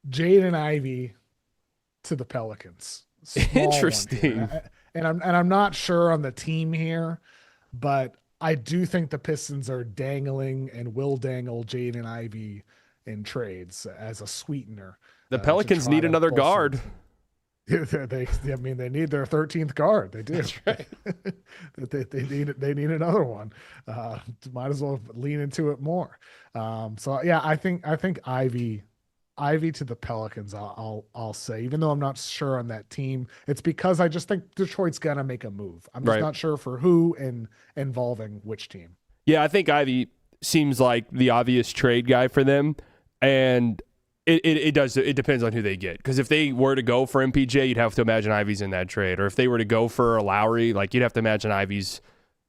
Jaden Ivey to the Pelicans. Interesting. And I'm not sure on the team here, but I do think the Pistons are dangling and will dangle Jaden Ivey in trades as a sweetener. The Pelicans need another guard. They need their 13th guard. They do. That's right. they need another one. Might as well lean into it more. So yeah, I think Ivy to the Pelicans. I'll say, even though I'm not sure on that team, it's because I just think Detroit's gonna make a move. I'm just not sure for who and involving which team. Yeah, I think Ivy seems like the obvious trade guy for them, and it does. It depends on who they get. Because if they were to go for MPJ, you'd have to imagine Ivy's in that trade. Or if they were to go for a Lowry, like you'd have to imagine Ivy's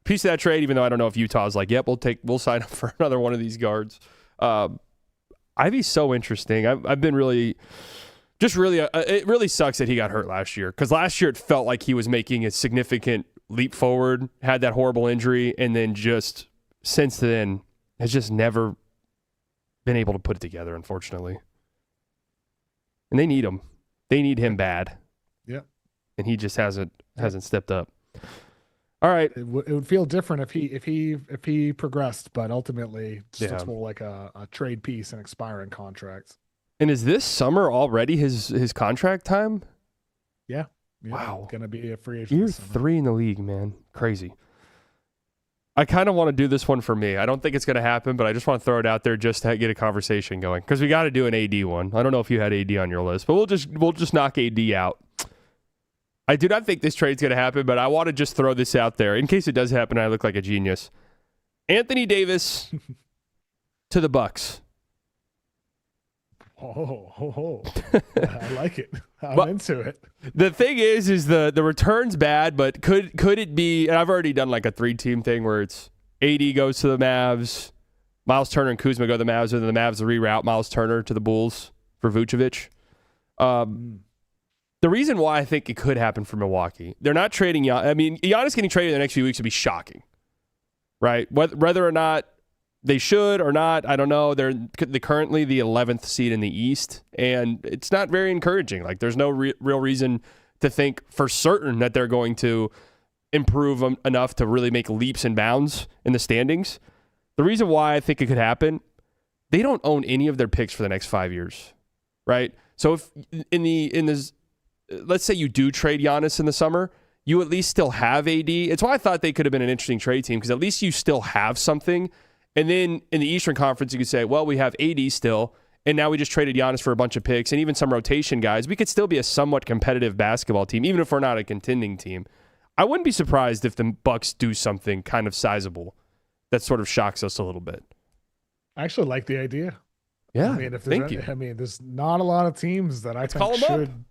piece of that trade. Even though I don't know if Utah's like, yep, we'll sign up for another one of these guards. Ivy's so interesting. I've been really, it really sucks that he got hurt last year. Because last year it felt like he was making a significant leap forward. Had that horrible injury, and then just since then has just never been able to put it together. Unfortunately. And they need him. They need him bad. Yep. And he just hasn't stepped up. All right. It would feel different if he progressed, but ultimately it's more like a trade piece and expiring contracts. And is this summer already his contract time? Yeah. Wow. Going to be a free agent. Year 3 in the league, man. Crazy. I kind of want to do this one for me. I don't think it's going to happen, but I just want to throw it out there just to get a conversation going because we got to do an AD one. I don't know if you had AD on your list, but we'll just knock AD out. I do not think this trade's going to happen, but I want to just throw this out there in case it does happen. I look like a genius. Anthony Davis to the Bucks. Oh, I like it. I'm into it. The thing is the return's bad, but could it be? And I've already done like a 3-team thing where it's AD goes to the Mavs, Miles Turner and Kuzma go to the Mavs, and then the Mavs reroute Miles Turner to the Bulls for Vucevic. The reason why I think it could happen for Milwaukee, they're not trading Giannis. I mean, Giannis getting traded in the next few weeks would be shocking, right? Whether or not they should or not, I don't know. They're currently the 11th seed in the East, and it's not very encouraging. Like, there's no real reason to think for certain that they're going to improve enough to really make leaps and bounds in the standings. The reason why I think it could happen, they don't own any of their picks for the next 5 years, right? So if let's say you do trade Giannis in the summer, you at least still have AD. It's why I thought they could have been an interesting trade team because at least you still have something. And then in the Eastern Conference, you could say, well, we have AD still, and now we just traded Giannis for a bunch of picks and even some rotation guys. We could still be a somewhat competitive basketball team, even if we're not a contending team. I wouldn't be surprised if the Bucks do something kind of sizable that sort of shocks us a little bit. I actually like the idea. Yeah, I mean, thank you. I mean, there's not a lot of teams that I think should.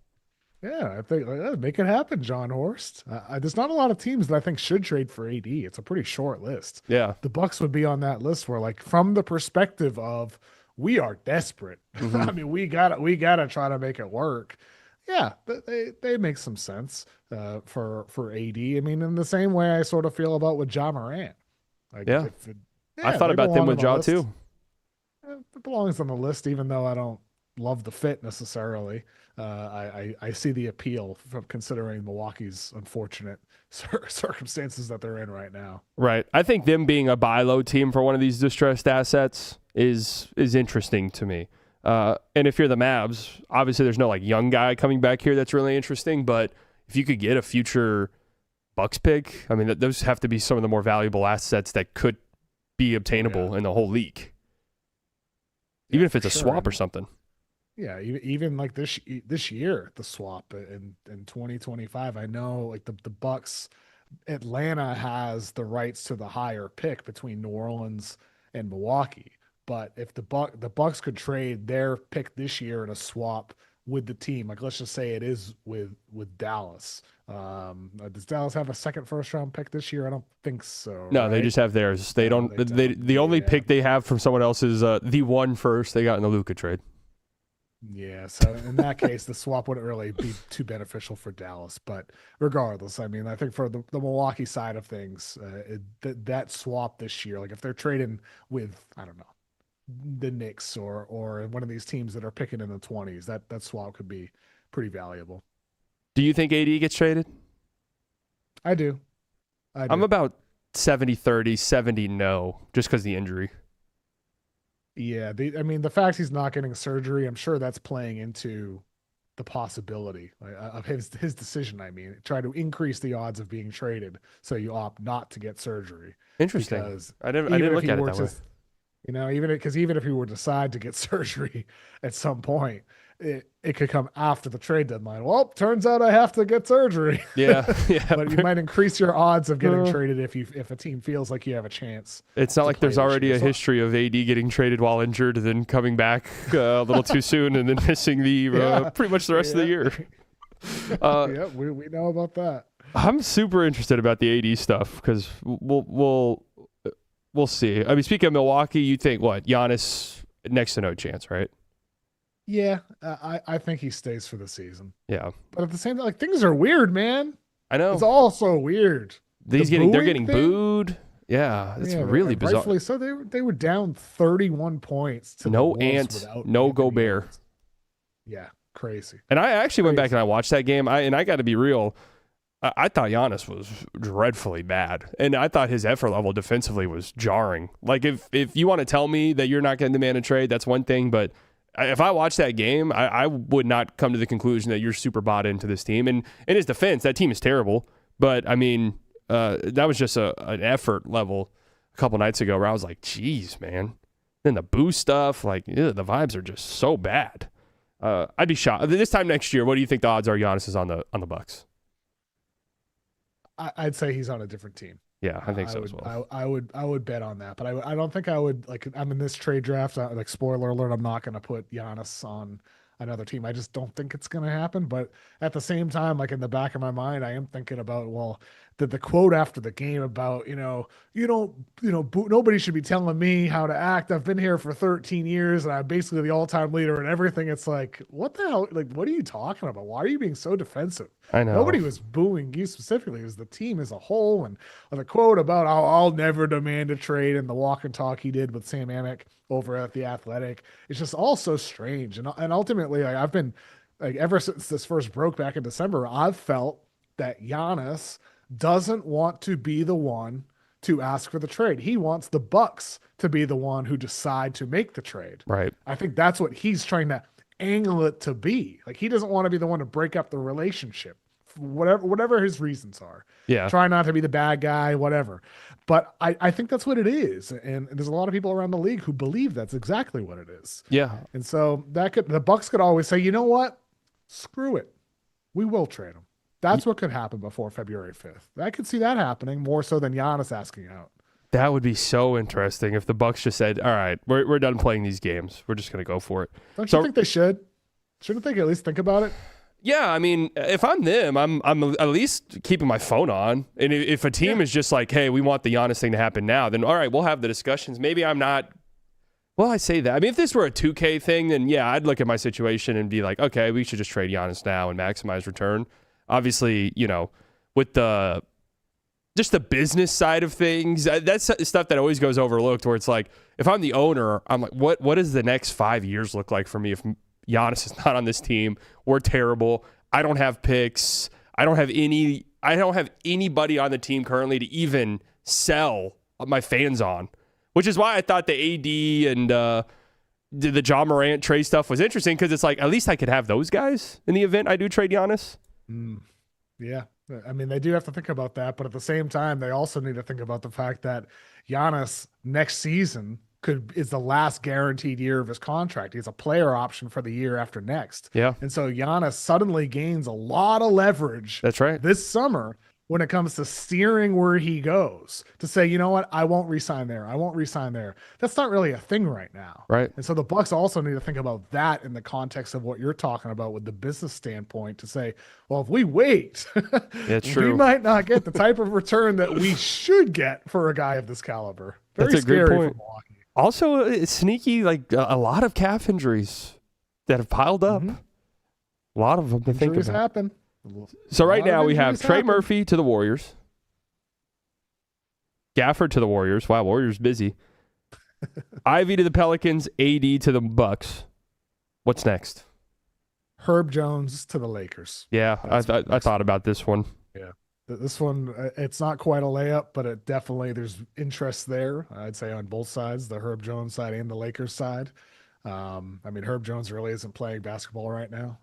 Yeah, I think make it happen, John Horst. There's not a lot of teams that I think should trade for AD. It's a pretty short list. Yeah, the Bucks would be on that list where, like, from the perspective of we are desperate. Mm-hmm. I mean, we gotta try to make it work. Yeah, they make some sense for AD. I mean, in the same way I sort of feel about with Ja Morant. Like, yeah, I thought about them with Ja too. It belongs on the list, even though I don't love the fit necessarily. I see the appeal from considering Milwaukee's unfortunate circumstances that they're in right now. Right. I think them being a buy low team for one of these distressed assets is interesting to me. And if you're the Mavs, obviously there's no like young guy coming back here that's really interesting. But if you could get a future Bucks pick, I mean, those have to be some of the more valuable assets that could be obtainable in the whole league. Even if it's a swap or something. Yeah, even like this year, the swap in 2025, I know like the Bucks, Atlanta has the rights to the higher pick between New Orleans and Milwaukee. But if the Bucks could trade their pick this year in a swap with the team, like let's just say it is with Dallas. Does Dallas have a second first round pick this year? I don't think so. No, right? They just have theirs. They don't. The only pick they have from someone else is the one first they got in the Luka trade. Yeah, so in that case, the swap wouldn't really be too beneficial for Dallas. But regardless, I mean, I think for the Milwaukee side of things, that swap this year, like if they're trading with, I don't know, the Knicks or one of these teams that are picking in the 20s, that swap could be pretty valuable. Do you think AD gets traded? I do. I'm about 70-30, 70 no, just because of the injury. Yeah, I mean, the fact he's not getting surgery, I'm sure that's playing into the possibility of his decision. I mean, try to increase the odds of being traded, so you opt not to get surgery. Interesting. I didn't look at it that way. You know, even if he were to decide to get surgery at some point, it could come after the trade deadline. Well, turns out I have to get surgery. Yeah. But you might increase your odds of getting traded if a team feels like you have a chance. It's not like there's already a history of AD getting traded while injured and then coming back a little too soon and then missing the pretty much the rest of the year. Yeah, we know about that. I'm super interested about the AD stuff because we'll see. I mean, speaking of Milwaukee, you think what? Giannis next to no chance, right? Yeah, I think he stays for the season. Yeah, but at the same time, like things are weird, man. I know it's all so weird. They're getting booed. Yeah, it's really bizarre. Rightfully so. They were down 31 points to no Ant, no Gobert. Yeah, crazy. And I actually went back and I watched that game. I got to be real. I thought Giannis was dreadfully bad, and I thought his effort level defensively was jarring. Like if you want to tell me that you're not going to demand a trade, that's one thing, but if I watched that game, I would not come to the conclusion that you're super bought into this team. And in his defense, that team is terrible. But, I mean, That was just an effort level a couple nights ago where I was like, geez, man. Then the boo stuff, like, the vibes are just so bad. I'd be shocked. This time next year, what do you think the odds are Giannis is on the Bucks? I'd say he's on a different team. Yeah, I think so as well. I would bet on that, but I don't think I would, like, I'm in this trade draft, like, spoiler alert, I'm not going to put Giannis on another team. I just don't think it's going to happen. But at the same time, like, in the back of my mind, I am thinking about, well, the quote after the game about, nobody should be telling me how to act. I've been here for 13 years and I'm basically the all-time leader and everything. It's like, what the hell? Like, what are you talking about? Why are you being so defensive? I know. Nobody was booing you specifically. It was the team as a whole. And the quote about I'll never demand a trade and the walk and talk he did with Sam Amick over at The Athletic. It's just all so strange. And ultimately, like, I've been, like, ever since this first broke back in December, I've felt that Giannis doesn't want to be the one to ask for the trade. He wants the Bucks to be the one who decide to make the trade. Right. I think that's what he's trying to angle it to be. Like, he doesn't want to be the one to break up the relationship, whatever his reasons are. Yeah. Try not to be the bad guy, whatever. But I think that's what it is. And there's a lot of people around the league who believe that's exactly what it is. Yeah. And so the Bucks could always say, you know what? Screw it. We will trade him. That's what could happen before February 5th. I could see that happening more so than Giannis asking out. That would be so interesting if the Bucks just said, all right, we're done playing these games. We're just going to go for it. Don't you think they should? Shouldn't they at least think about it? Yeah, I mean, if I'm them, I'm at least keeping my phone on. And if a team is just like, hey, we want the Giannis thing to happen now, then all right, we'll have the discussions. Maybe I'm not. Well, I say that. I mean, if this were a 2K thing, then yeah, I'd look at my situation and be like, okay, we should just trade Giannis now and maximize return. Obviously, with just the business side of things, that's stuff that always goes overlooked, where it's like, if I'm the owner, I'm like, what does the next 5 years look like for me if Giannis is not on this team? We're terrible. I don't have picks. I don't have anybody on the team currently to even sell my fans on, which is why I thought the AD and the John Morant trade stuff was interesting, because it's like, at least I could have those guys in the event I do trade Giannis. Yeah. I mean, they do have to think about that, but at the same time, they also need to think about the fact that Giannis next season is the last guaranteed year of his contract. He has a player option for the year after next. Yeah. And so Giannis suddenly gains a lot of leverage. That's right. This summer, when it comes to steering where he goes, to say, you know what, I won't re-sign there. I won't re-sign there. That's not really a thing right now. Right. And so the Bucks also need to think about that in the context of what you're talking about with the business standpoint, to say, well, if we wait, true. we might not get the type of return that we should get for a guy of this caliber. Very That's a good scary point. for Milwaukee. Also, it's sneaky, like a lot of calf injuries that have piled up. Mm-hmm. A lot of them to think Injuries about. happen. So right now we have injuries Trey happen. Murphy to the Warriors. Gafford to the Warriors. Wow, Warriors busy. Ivy to the Pelicans. AD to the Bucks. What's next? Herb Jones to the Lakers. Yeah, I thought about this one. Yeah. This one, it's not quite a layup, but it definitely, there's interest there, I'd say, on both sides, the Herb Jones side and the Lakers side. I mean, Herb Jones really isn't playing basketball right now.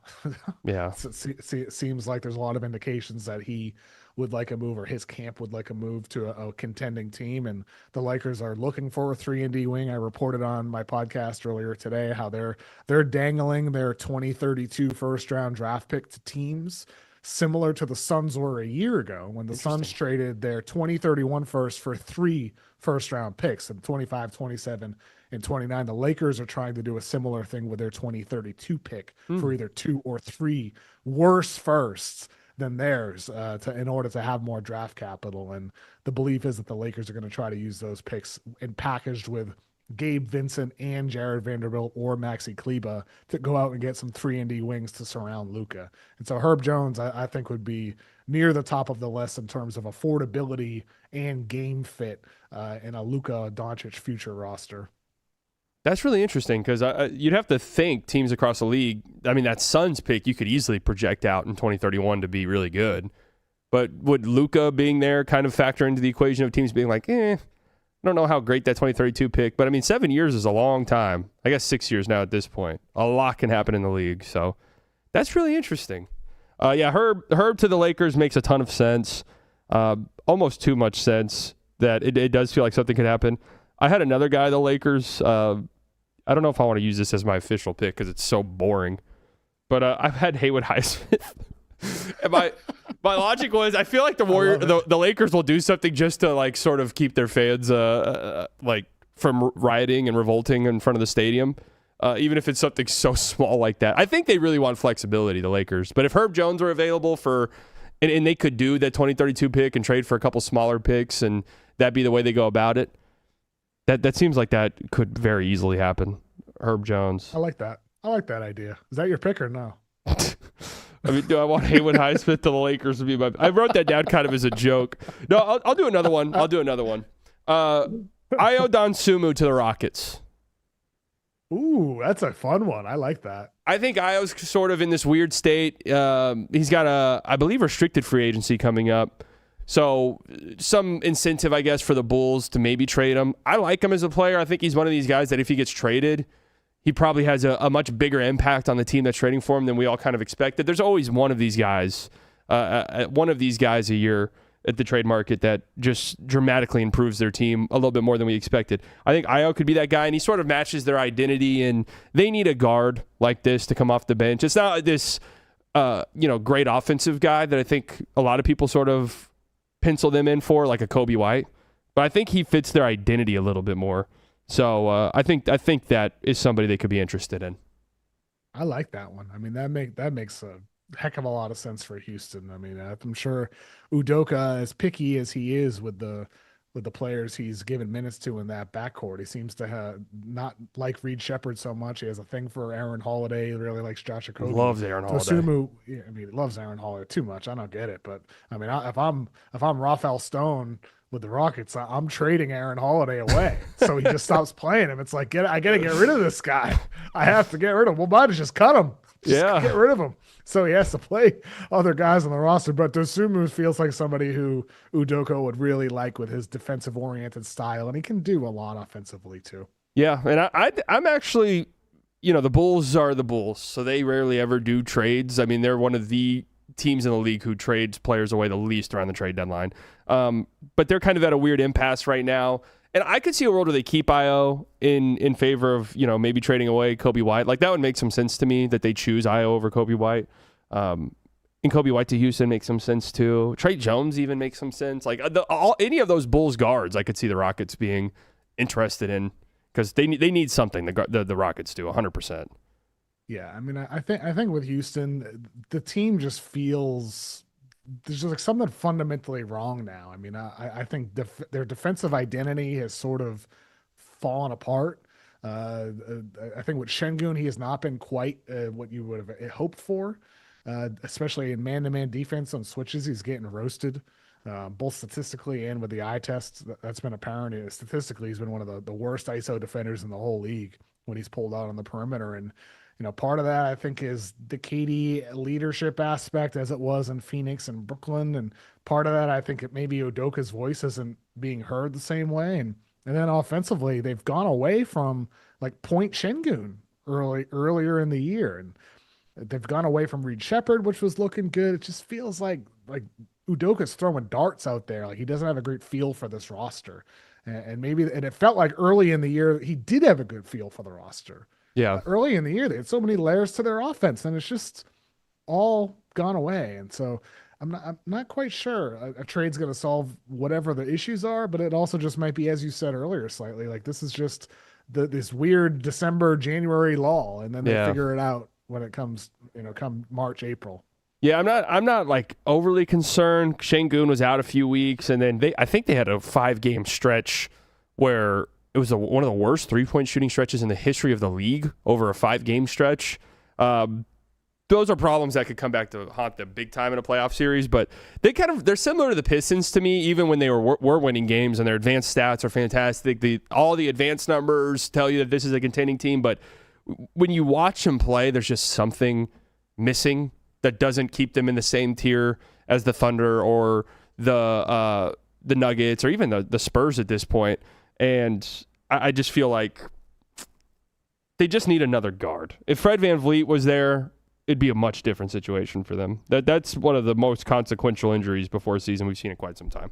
Yeah. It seems like there's a lot of indications that he would like a move, or his camp would like a move to a contending team. And the Lakers are looking for a 3-and-D wing. I reported on my podcast earlier today how they're dangling their 2032 first round draft pick to teams, similar to the Suns were a year ago when the Suns traded their 2031 first for 3 first-round picks in 25, 27, and 29. The Lakers are trying to do a similar thing with their 2032 pick for either 2 or 3 worse firsts than theirs in order to have more draft capital. And the belief is that the Lakers are going to try to use those picks and packaged with Gabe Vincent and Jared Vanderbilt or Maxi Kleba to go out and get some 3-and-D wings to surround Luka. And so Herb Jones, I think, would be near the top of the list in terms of affordability and game fit in a Luka Doncic future roster. That's really interesting, because you'd have to think teams across the league, I mean, that Suns pick you could easily project out in 2031 to be really good. But would Luka being there kind of factor into the equation of teams being like, I don't know how great that 2032 pick, but I mean, 7 years is a long time. I guess 6 years now at this point. A lot can happen in the league, so that's really interesting. Yeah, Herb to the Lakers makes a ton of sense. Almost too much sense that it does feel like something could happen. I had another guy, the Lakers. I don't know if I want to use this as my official pick because it's so boring. But I've had Haywood Highsmith. And my logic was I feel like the Lakers will do something just to like sort of keep their fans like from rioting and revolting in front of the stadium. Even if it's something so small like that. I think they really want flexibility, the Lakers. But if Herb Jones were available and they could do that 2032 pick and trade for a couple smaller picks and that'd be the way they go about it, that seems like that could very easily happen. Herb Jones. I like that. I like that idea. Is that your pick or no? I mean, do I want Haywood Highsmith to the Lakers to be my... I wrote that down kind of as a joke. No, I'll do another one. Ayo Dosunmu to the Rockets. Ooh, that's a fun one. I like that. I think Ayo's sort of in this weird state. He's got I believe, restricted free agency coming up. So some incentive, I guess, for the Bulls to maybe trade him. I like him as a player. I think he's one of these guys that if he gets traded, he probably has a much bigger impact on the team that's trading for him than we all kind of expected. There's always one of these guys a year at the trade market that just dramatically improves their team a little bit more than we expected. I think Ayo could be that guy, and he sort of matches their identity, and they need a guard like this to come off the bench. It's not this great offensive guy that I think a lot of people sort of pencil them in for, like a Kobe White, but I think he fits their identity a little bit more. So I think that is somebody they could be interested in. I like that one. I mean, that makes a heck of a lot of sense for Houston. I mean, I'm sure Udoka, as picky as he is with the players he's given minutes to in that backcourt, he seems to not like Reed Shepherd so much. He has a thing for Aaron Holiday. He really likes Josh Okogie. Loves Aaron Holiday. Dosunmu, I mean, he loves Aaron Holiday too much. I don't get it, but I mean, if I'm Rafael Stone with the Rockets, I'm trading Aaron Holiday away. So he just stops playing him. It's like, I got to get rid of this guy. I have to get rid of him. Well, might as just cut him. Get rid of him. So he has to play other guys on the roster. But Dosunmu feels like somebody who Udoka would really like with his defensive-oriented style, and he can do a lot offensively too. Yeah, and I'm actually, the Bulls are the Bulls, so they rarely ever do trades. I mean, they're one of the teams in the league who trades players away the least around the trade deadline. But they're kind of at a weird impasse right now. And I could see a world where they keep Ayo in favor of, maybe trading away Kobe White. Like, that would make some sense to me that they choose Ayo over Kobe White. And Kobe White to Houston makes some sense too. Trey Jones even makes some sense. Like, any of those Bulls guards, I could see the Rockets being interested in because they need something. The Rockets do 100%. Yeah, I mean, I think with Houston, the team just feels there's just like something fundamentally wrong now. I mean, I think their defensive identity has sort of fallen apart. I think with Şengün, he has not been quite what you would have hoped for, especially in man-to-man defense on switches. He's getting roasted, both statistically and with the eye test. That's been apparent. Statistically, he's been one of the worst ISO defenders in the whole league when he's pulled out on the perimeter. And part of that, I think, is the KD leadership aspect as it was in Phoenix and Brooklyn. And part of that, I think, maybe Udoka's voice isn't being heard the same way. And then offensively, they've gone away from like Point Şengün earlier in the year. And they've gone away from Reed Shepherd, which was looking good. It just feels like Udoka's throwing darts out there. Like, he doesn't have a great feel for this roster. And it felt like early in the year, he did have a good feel for the roster. Yeah. Early in the year, they had so many layers to their offense, and it's just all gone away. And so I'm not quite sure a trade's going to solve whatever the issues are, but it also just might be, as you said earlier, slightly like this is just this weird December, January lull, and then they figure it out when it comes, come March, April. Yeah, I'm not like overly concerned. Şengün was out a few weeks, and then I think they had a 5-game stretch where it was one of the worst 3-point shooting stretches in the history of the league over a 5-game stretch. Those are problems that could come back to haunt them big time in a playoff series, but they're similar to the Pistons to me, even when they were winning games, and their advanced stats are fantastic. All the advanced numbers tell you that this is a contending team, but when you watch them play, there's just something missing that doesn't keep them in the same tier as the Thunder or the Nuggets or even the Spurs at this point. And I just feel like they just need another guard. If Fred VanVleet was there, it'd be a much different situation for them. That's one of the most consequential injuries before a season we've seen in quite some time.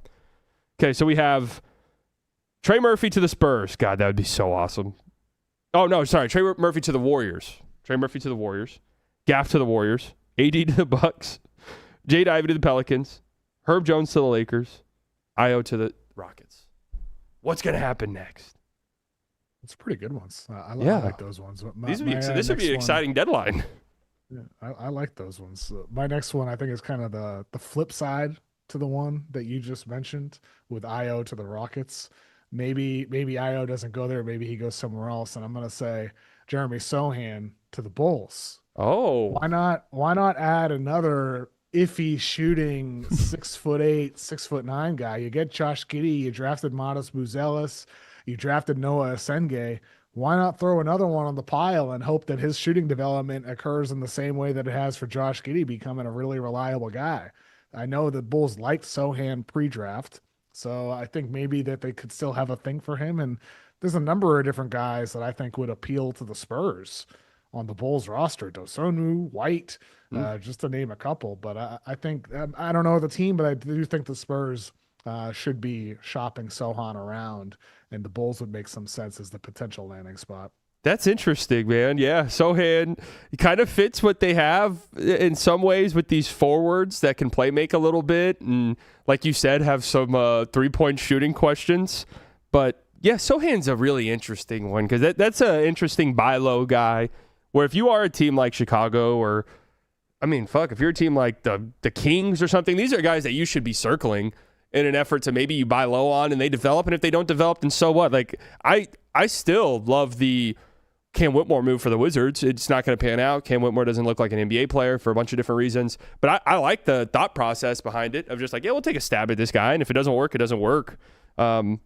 Okay, so we have Trey Murphy to the Spurs. God, that would be so awesome. Oh, no, sorry. Trey Murphy to the Warriors. Gaff to the Warriors. AD to the Bucks. Jade Ivey to the Pelicans. Herb Jones to the Lakers. Io to the Rockets. What's going to happen next? It's pretty good ones. I like those ones. This would be an exciting deadline. Yeah, I like those ones. My next one, I think, is kind of the flip side to the one that you just mentioned with Io to the Rockets. Maybe Io doesn't go there. Maybe he goes somewhere else. And I'm going to say Jeremy Sohan to the Bulls. Oh, Why not add another iffy shooting 6'8", 6'9" guy? You get Josh Giddey. You drafted Modest Buzelis. You drafted Noah Asenge. Why not throw another one on the pile and hope that his shooting development occurs in the same way that it has for Josh Giddey becoming a really reliable guy? I know the Bulls liked Sohan pre-draft, so I think maybe that they could still have a thing for him. And there's a number of different guys that I think would appeal to the Spurs on the Bulls roster. Dosonu, White, just to name a couple. But I think, I don't know the team, but I do think the Spurs should be shopping Sohan around, and the Bulls would make some sense as the potential landing spot. That's interesting, man. Yeah, Sohan kind of fits what they have in some ways with these forwards that can play make a little bit, and like you said, have some three-point shooting questions. But yeah, Sohan's a really interesting one because that's an interesting buy low guy. Where if you are a team like Chicago or, if you're a team like the Kings or something, these are guys that you should be circling in an effort to maybe you buy low on and they develop. And if they don't develop, then so what? Like I still love the Cam Whitmore move for the Wizards. It's not going to pan out. Cam Whitmore doesn't look like an NBA player for a bunch of different reasons. But I like the thought process behind it of just like, yeah, we'll take a stab at this guy. And if it doesn't work, it doesn't work. Do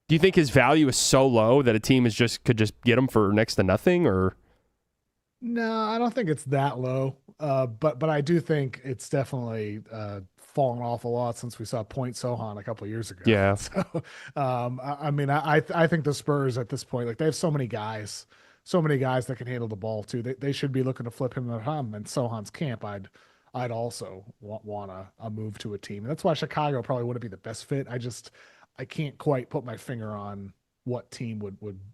you think his value is so low that a team could just get him for next to nothing? Or no, I don't think it's that low. But I do think it's definitely fallen off a lot since we saw Point Sohan a couple of years ago. Yeah. So, I think the Spurs at this point, like they have so many guys that can handle the ball too. They should be looking to flip him in Sohan's camp. I'd also want a move to a team. And that's why Chicago probably wouldn't be the best fit. I can't quite put my finger on what team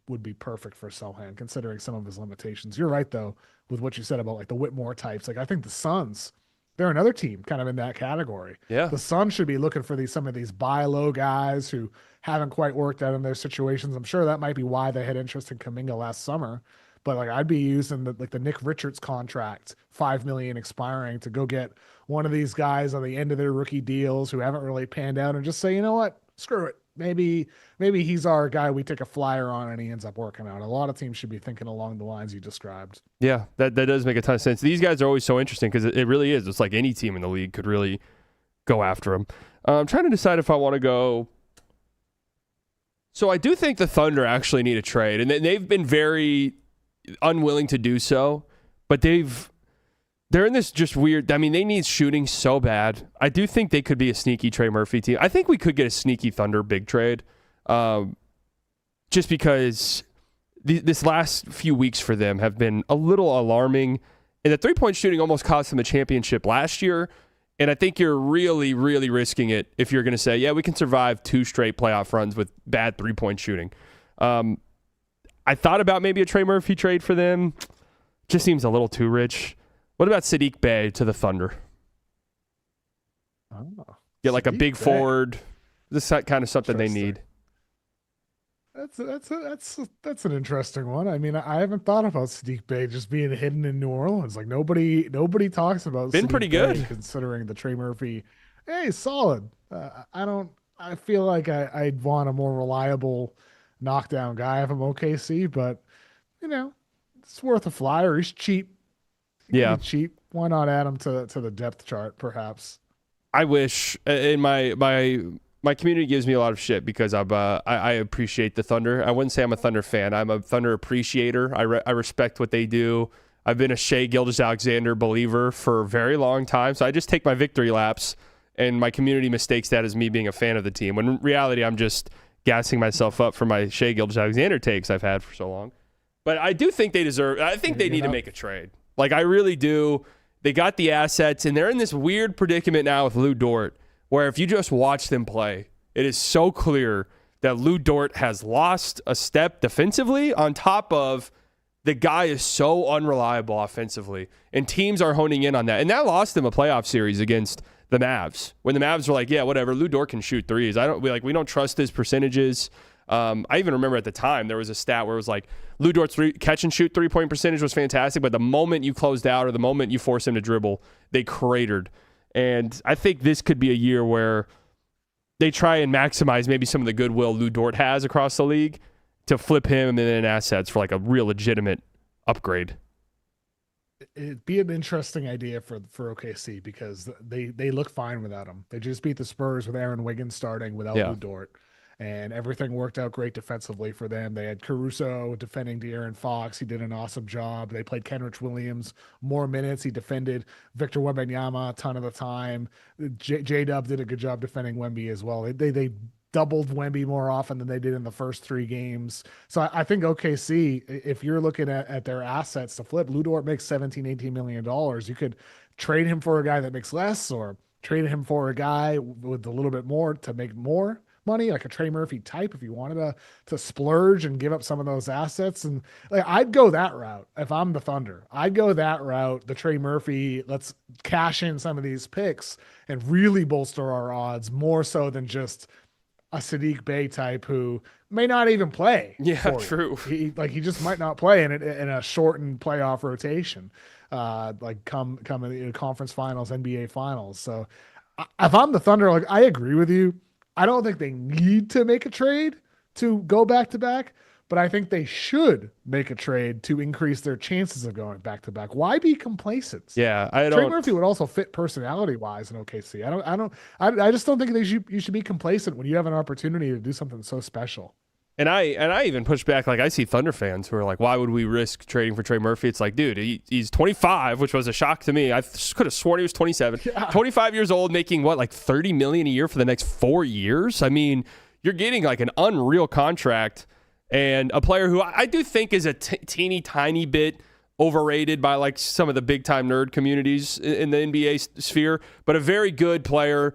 would be perfect for Sohan, considering some of his limitations. You're right, though, with what you said about like the Whitmore types. Like I think the Suns, they're another team kind of in that category. Yeah. The Suns should be looking for some of these buy low guys who haven't quite worked out in their situations. I'm sure that might be why they had interest in Kuminga last summer. But like I'd be using the Nick Richards contract, $5 million expiring, to go get one of these guys on the end of their rookie deals who haven't really panned out and just say, you know what, screw it. Maybe he's our guy we take a flyer on and he ends up working out. A lot of teams should be thinking along the lines you described. Yeah, that does make a ton of sense. These guys are always so interesting because it really is. It's like any team in the league could really go after them. I'm trying to decide if I want to go. So I do think the Thunder actually need a trade, and they've been very unwilling to do so, but they're in this just weird. They need shooting so bad. I do think they could be a sneaky Trey Murphy team. I think we could get a sneaky Thunder big trade, just because this last few weeks for them have been a little alarming. And the 3-point shooting almost cost them a championship last year. And I think you're really, really risking it if you're going to say, yeah, we can survive 2 straight playoff runs with bad 3-point shooting. I thought about maybe a Trey Murphy trade for them. Just seems a little too rich. What about Sadiq Bey to the Thunder? Get like a big forward. This is kind of something they need. That's an interesting one. I haven't thought about Sadiq Bey just being hidden in New Orleans. Like nobody talks about. Been Sadiq pretty Bey, good considering the Trey Murphy. Hey, solid. I feel like I'd want a more reliable knockdown guy if I'm OKC, but it's worth a flyer. He's cheap. Yeah, cheap. Why not add him to the depth chart, perhaps? I wish. In my community gives me a lot of shit because I appreciate the Thunder. I wouldn't say I'm a Thunder fan. I'm a Thunder appreciator. I respect what they do. I've been a Shai Gilgeous-Alexander believer for a very long time, so I just take my victory laps, and my community mistakes that as me being a fan of the team, when in reality I'm just gassing myself up for my Shai Gilgeous-Alexander takes I've had for so long. But I do think they deserve. I think they need to make a trade. Like, I really do. They got the assets, and they're in this weird predicament now with Lou Dort, where if you just watch them play, it is so clear that Lou Dort has lost a step defensively, on top of the guy is so unreliable offensively, and teams are honing in on that. And that lost them a playoff series against the Mavs, when the Mavs were like, yeah, whatever, Lou Dort can shoot threes. We don't trust his percentages. I even remember at the time there was a stat where it was like Lou Dort's catch and shoot 3-point percentage was fantastic, but the moment you closed out or the moment you force him to dribble, they cratered. And I think this could be a year where they try and maximize maybe some of the goodwill Lou Dort has across the league to flip him in assets for like a real legitimate upgrade. It'd be an interesting idea for OKC, because they look fine without him. They just beat the Spurs with Aaron Wiggins starting without Lou Dort, and everything worked out great defensively for them. They had Caruso defending De'Aaron Fox. He did an awesome job. They played Kenrich Williams more minutes. He defended Victor Wembanyama a ton of the time. J-Dub did a good job defending Wemby as well. They doubled Wemby more often than they did in the first 3 games. So I think OKC, if you're looking at their assets to flip, Lou Dort makes $17-18 million. You could trade him for a guy that makes less, or trade him for a guy with a little bit more to make more money, like a Trey Murphy type, if you wanted to splurge and give up some of those assets. And like, I'd go that route if I'm the Thunder. I'd go that route, the Trey Murphy, let's cash in some of these picks and really bolster our odds, more so than just a Sadiq Bey type who may not even play. Yeah, true. He just might not play in a shortened playoff rotation, like come in the conference finals, NBA finals. So if I'm the Thunder, like, I agree with you. I don't think they need to make a trade to go back to back, but I think they should make a trade to increase their chances of going back to back. Why be complacent? Yeah, Trey Murphy would also fit personality wise in OKC. I just don't think you should be complacent when you have an opportunity to do something so special. And I even push back. Like, I see Thunder fans who are like, why would we risk trading for Trey Murphy? It's like, dude, he's 25, which was a shock to me. I could have sworn he was 27. Yeah. 25 years old, making what, like $30 million a year for the next 4 years? I mean, you're getting like an unreal contract, and a player who I do think is a teeny tiny bit overrated by like some of the big time nerd communities in the NBA sphere, but a very good player.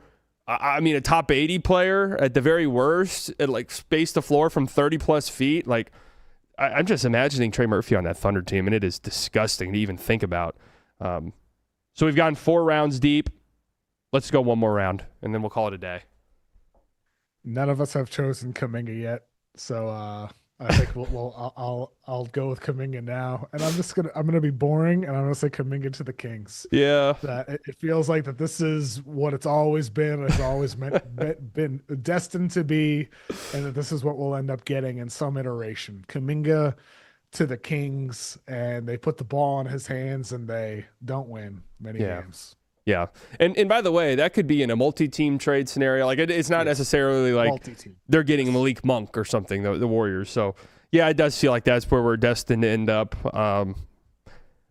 I mean, a top 80 player at the very worst, at like space the floor from 30 plus feet. Like, I'm just imagining Trey Murphy on that Thunder team, and it is disgusting to even think about. So we've gotten 4 rounds deep. Let's go one more round, and then we'll call it a day. None of us have chosen Kuminga yet, so I think I'll go with Kuminga now, and I'm gonna be boring, and I'm gonna say Kuminga to the Kings. Yeah, that it feels like that this is what it's always been. It's always been destined to be, and that this is what we'll end up getting in some iteration. Kuminga to the Kings, and they put the ball in his hands, and they don't win many games. Yeah. And by the way, that could be in a multi-team trade scenario. Like, it's not necessarily like multi-team. They're getting Malik Monk or something, the Warriors. So, yeah, it does feel like that's where we're destined to end up.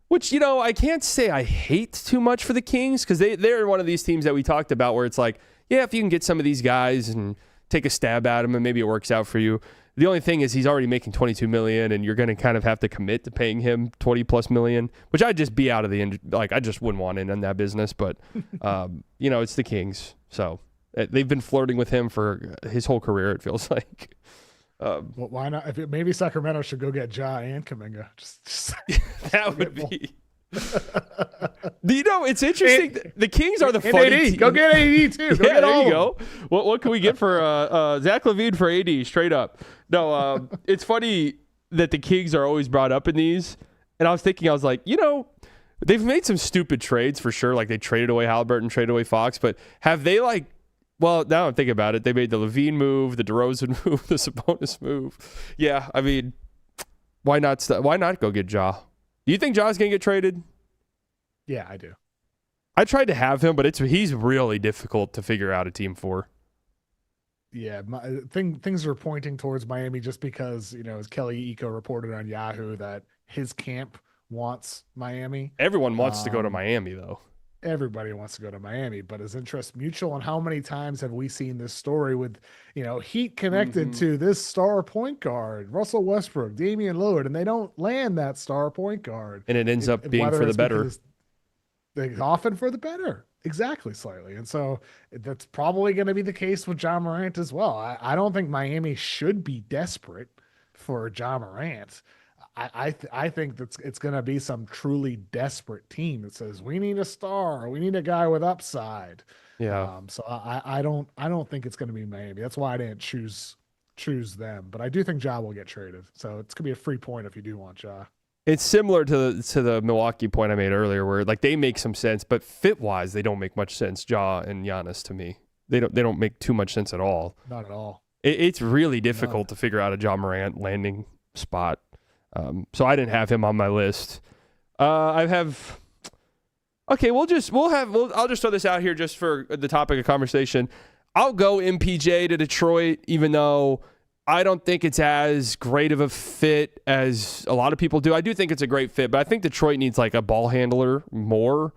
Which, I can't say I hate too much for the Kings, because they're one of these teams that we talked about where it's like, yeah, if you can get some of these guys and take a stab at them and maybe it works out for you. The only thing is he's already making $22 million, and you're going to kind of have to commit to paying him $20+ million, which I'd just be out of I just wouldn't want in that business. But, it's the Kings. So they've been flirting with him for his whole career, it feels like. Well, why not? Maybe Sacramento should go get Ja and Kuminga. Just that would be. It's interesting. The Kings are the funny team. Go get AD too. There you go. What can we get for Zach LaVine for AD? Straight up. No, it's funny that the Kings are always brought up in these. And I was like, they've made some stupid trades for sure. Like, they traded away Halliburton, traded away Fox. But have they now I'm thinking about it, they made the LaVine move, the DeRozan move, the Sabonis move. Yeah, I mean, why not go get Ja? Do you think Ja's going to get traded? Yeah, I do. I tried to have him, but he's really difficult to figure out a team for. Yeah, things are pointing towards Miami just because, as Kelly Eco reported on Yahoo that his camp wants Miami. Everyone wants to go to Miami, though. everybody wants to go to Miami, but is interest mutual? And how many times have we seen this story with, Heat connected to this star point guard, Russell Westbrook, Damian Lillard, and they don't land that star point guard. And it ends up being for the better. Often for the better. Exactly, slightly. And so that's probably going to be the case with Ja Morant as well. I don't think Miami should be desperate for Ja Morant. I think that it's going to be some truly desperate team that says we need a star, we need a guy with upside. Yeah. So I don't think it's going to be Miami. That's why I didn't choose them. But I do think Ja will get traded. So it's going to be a free point if you do want Ja. It's similar to the Milwaukee point I made earlier, where like they make some sense, but fit wise they don't make much sense. Ja and Giannis to me, they don't make too much sense at all. Not at all. It's really difficult to figure out a Ja Morant landing spot. So I didn't have him on my list. I'll just throw this out here just for the topic of conversation. I'll go MPJ to Detroit, even though I don't think it's as great of a fit as a lot of people do. I do think it's a great fit, but I think Detroit needs like a ball handler more,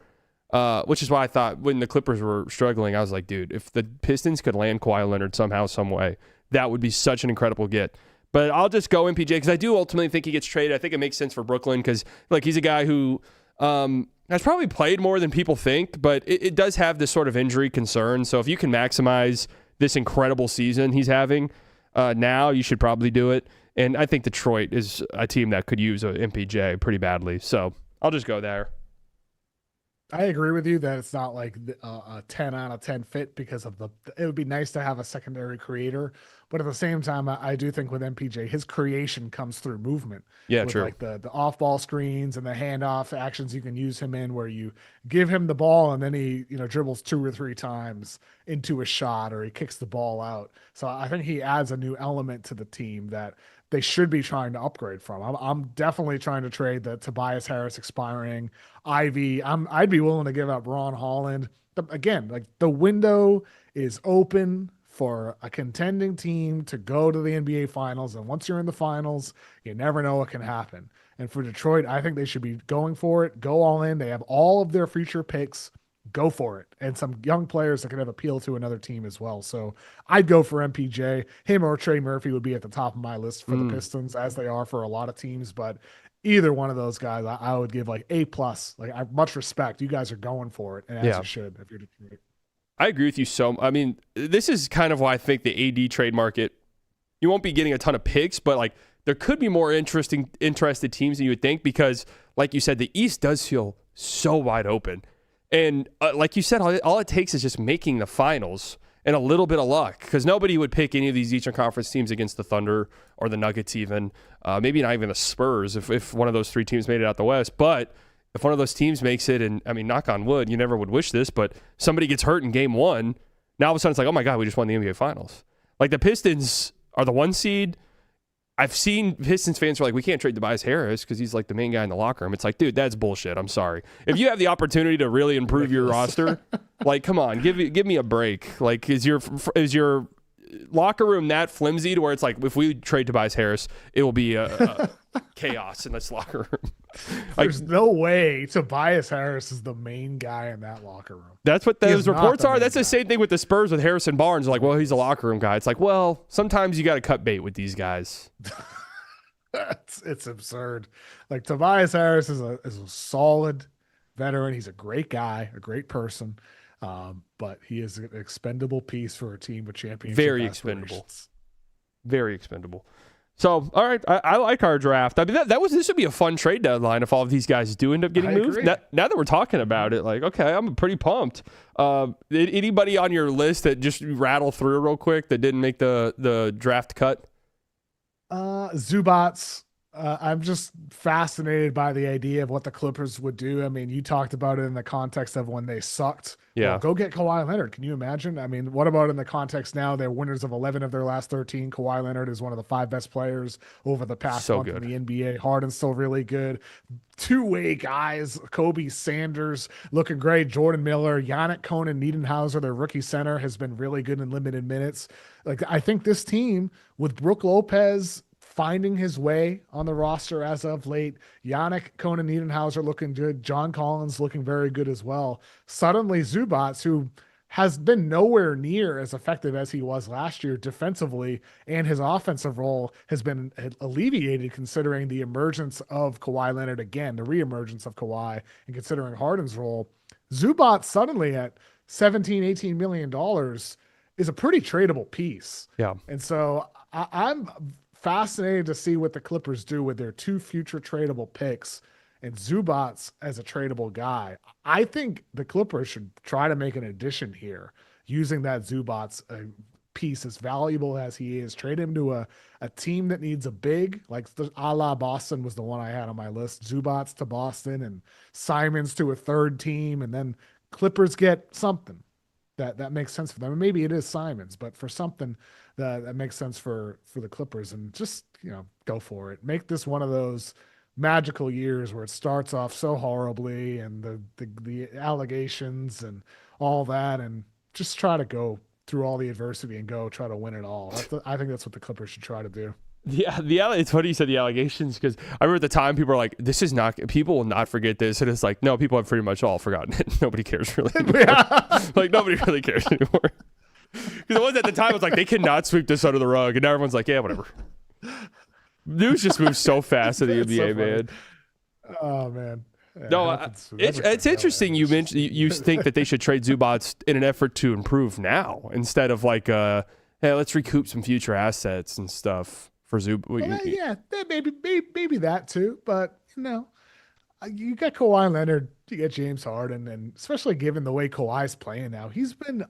which is why I thought when the Clippers were struggling, I was like, dude, if the Pistons could land Kawhi Leonard somehow, some way, that would be such an incredible get. But I'll just go MPJ because I do ultimately think he gets traded. I think it makes sense for Brooklyn because like he's a guy who has probably played more than people think, but it does have this sort of injury concern. So if you can maximize this incredible season he's having now, you should probably do it. And I think Detroit is a team that could use a MPJ pretty badly. So I'll just go there. I agree with you that it's not like a 10 out of 10 fit because of it would be nice to have a secondary creator. But at the same time, I do think with MPJ, his creation comes through movement. Yeah, with true. Like the off-ball screens and the handoff actions you can use him in where you give him the ball and then he, dribbles 2 or 3 times into a shot or he kicks the ball out. So I think he adds a new element to the team that they should be trying to upgrade from. I'm definitely trying to trade the Tobias Harris expiring. Ivy, I'd be willing to give up Ron Holland. Again, like the window is open for a contending team to go to the NBA Finals. And once you're in the finals, you never know what can happen. And for Detroit, I think they should be going for it, go all in. They have all of their future picks. Go for it. And some young players that can have appeal to another team as well. So I'd go for MPJ. Him or Trey Murphy would be at the top of my list for the Pistons, as they are for a lot of teams. But either one of those guys, I would give like A+. Like, I have much respect. You guys are going for it, and as you should if you're Detroit. I agree with you I mean, this is kind of why I think the AD trade market, you won't be getting a ton of picks, but like there could be more interested teams than you would think because, like you said, the East does feel so wide open. And like you said, all it takes is just making the finals and a little bit of luck because nobody would pick any of these Eastern Conference teams against the Thunder or the Nuggets even, maybe not even the Spurs if one of those 3 teams made it out the West. But if one of those teams makes it, and I mean, knock on wood, you never would wish this, but somebody gets hurt in game 1, now all of a sudden it's like, oh my God, we just won the NBA Finals. Like the Pistons are the 1 seed. I've seen Pistons fans who are like, we can't trade Tobias Harris because he's like the main guy in the locker room. It's like, dude, that's bullshit. I'm sorry. If you have the opportunity to really improve your roster, like, come on, give me a break. Like, is your locker room that flimsy to where it's like, if we trade Tobias Harris, it will be a chaos in this locker room. There's no way Tobias Harris is the main guy in that locker room. That's what those reports are. That's the same thing with the Spurs with Harrison Barnes. Like, well, he's a locker room guy. It's like, well, sometimes you got to cut bait with these guys. It's absurd. Like Tobias Harris is a solid veteran. He's a great guy, a great person. But he is an expendable piece for a team with championship Very expendable. Very expendable. So, all right, I like our draft. I mean, this would be a fun trade deadline if all of these guys do end up getting moved. Now that we're talking about it, like, okay, I'm pretty pumped. Anybody on your list that just rattle through real quick that didn't make the draft cut? Zubac. I'm just fascinated by the idea of what the Clippers would do. I mean, you talked about it in the context of when they sucked. Yeah. Well, go get Kawhi Leonard. Can you imagine? I mean, what about in the context now? They're winners of 11 of their last 13. Kawhi Leonard is one of the 5 best players over the past month in the NBA. Harden's still really good. 2-way guys. Kobe Sanders looking great. Jordan Miller, Yannick Conan Niedenhauser, their rookie center, has been really good in limited minutes. Like, I think this team with Brook Lopez, finding his way on the roster as of late. Yannick Conan Niedenhauser looking good. John Collins looking very good as well. Suddenly Zubac, who has been nowhere near as effective as he was last year defensively, and his offensive role has been alleviated considering the emergence of Kawhi Leonard again, the reemergence of Kawhi, and considering Harden's role. Zubac suddenly at 17, $18 million is a pretty tradable piece. Yeah. And so I'm fascinated to see what the Clippers do with their 2 future tradable picks and Zubac as a tradable guy. I think the Clippers should try to make an addition here using that Zubac piece, as valuable as he is. Trade him to a team that needs a big, like a la Boston was the one I had on my list. Zubac to Boston and Simons to a third team, and then Clippers get something that makes sense for them. And maybe it is Simons, but for something that makes sense for the Clippers, and just, go for it. Make this one of those magical years where it starts off so horribly and the allegations and all that, and just try to go through all the adversity and try to win it all. I think that's what the Clippers should try to do. Yeah, it's funny you said the allegations, because I remember at the time people were like, people will not forget this. And it's like, no, people have pretty much all forgotten it. Nobody cares really anymore. Like, nobody really cares anymore. Because it was at the time, it was like, they cannot sweep this under the rug. And now everyone's like, yeah, whatever. News just moves so fast in the NBA, man. Oh, man. Yeah, No, it's interesting you mentioned you think that they should trade Zubac in an effort to improve now, instead of like, hey, let's recoup some future assets and stuff for Zubac. Yeah, maybe that too. But, you got Kawhi Leonard, you got James Harden, and especially given the way Kawhi's playing now, he's been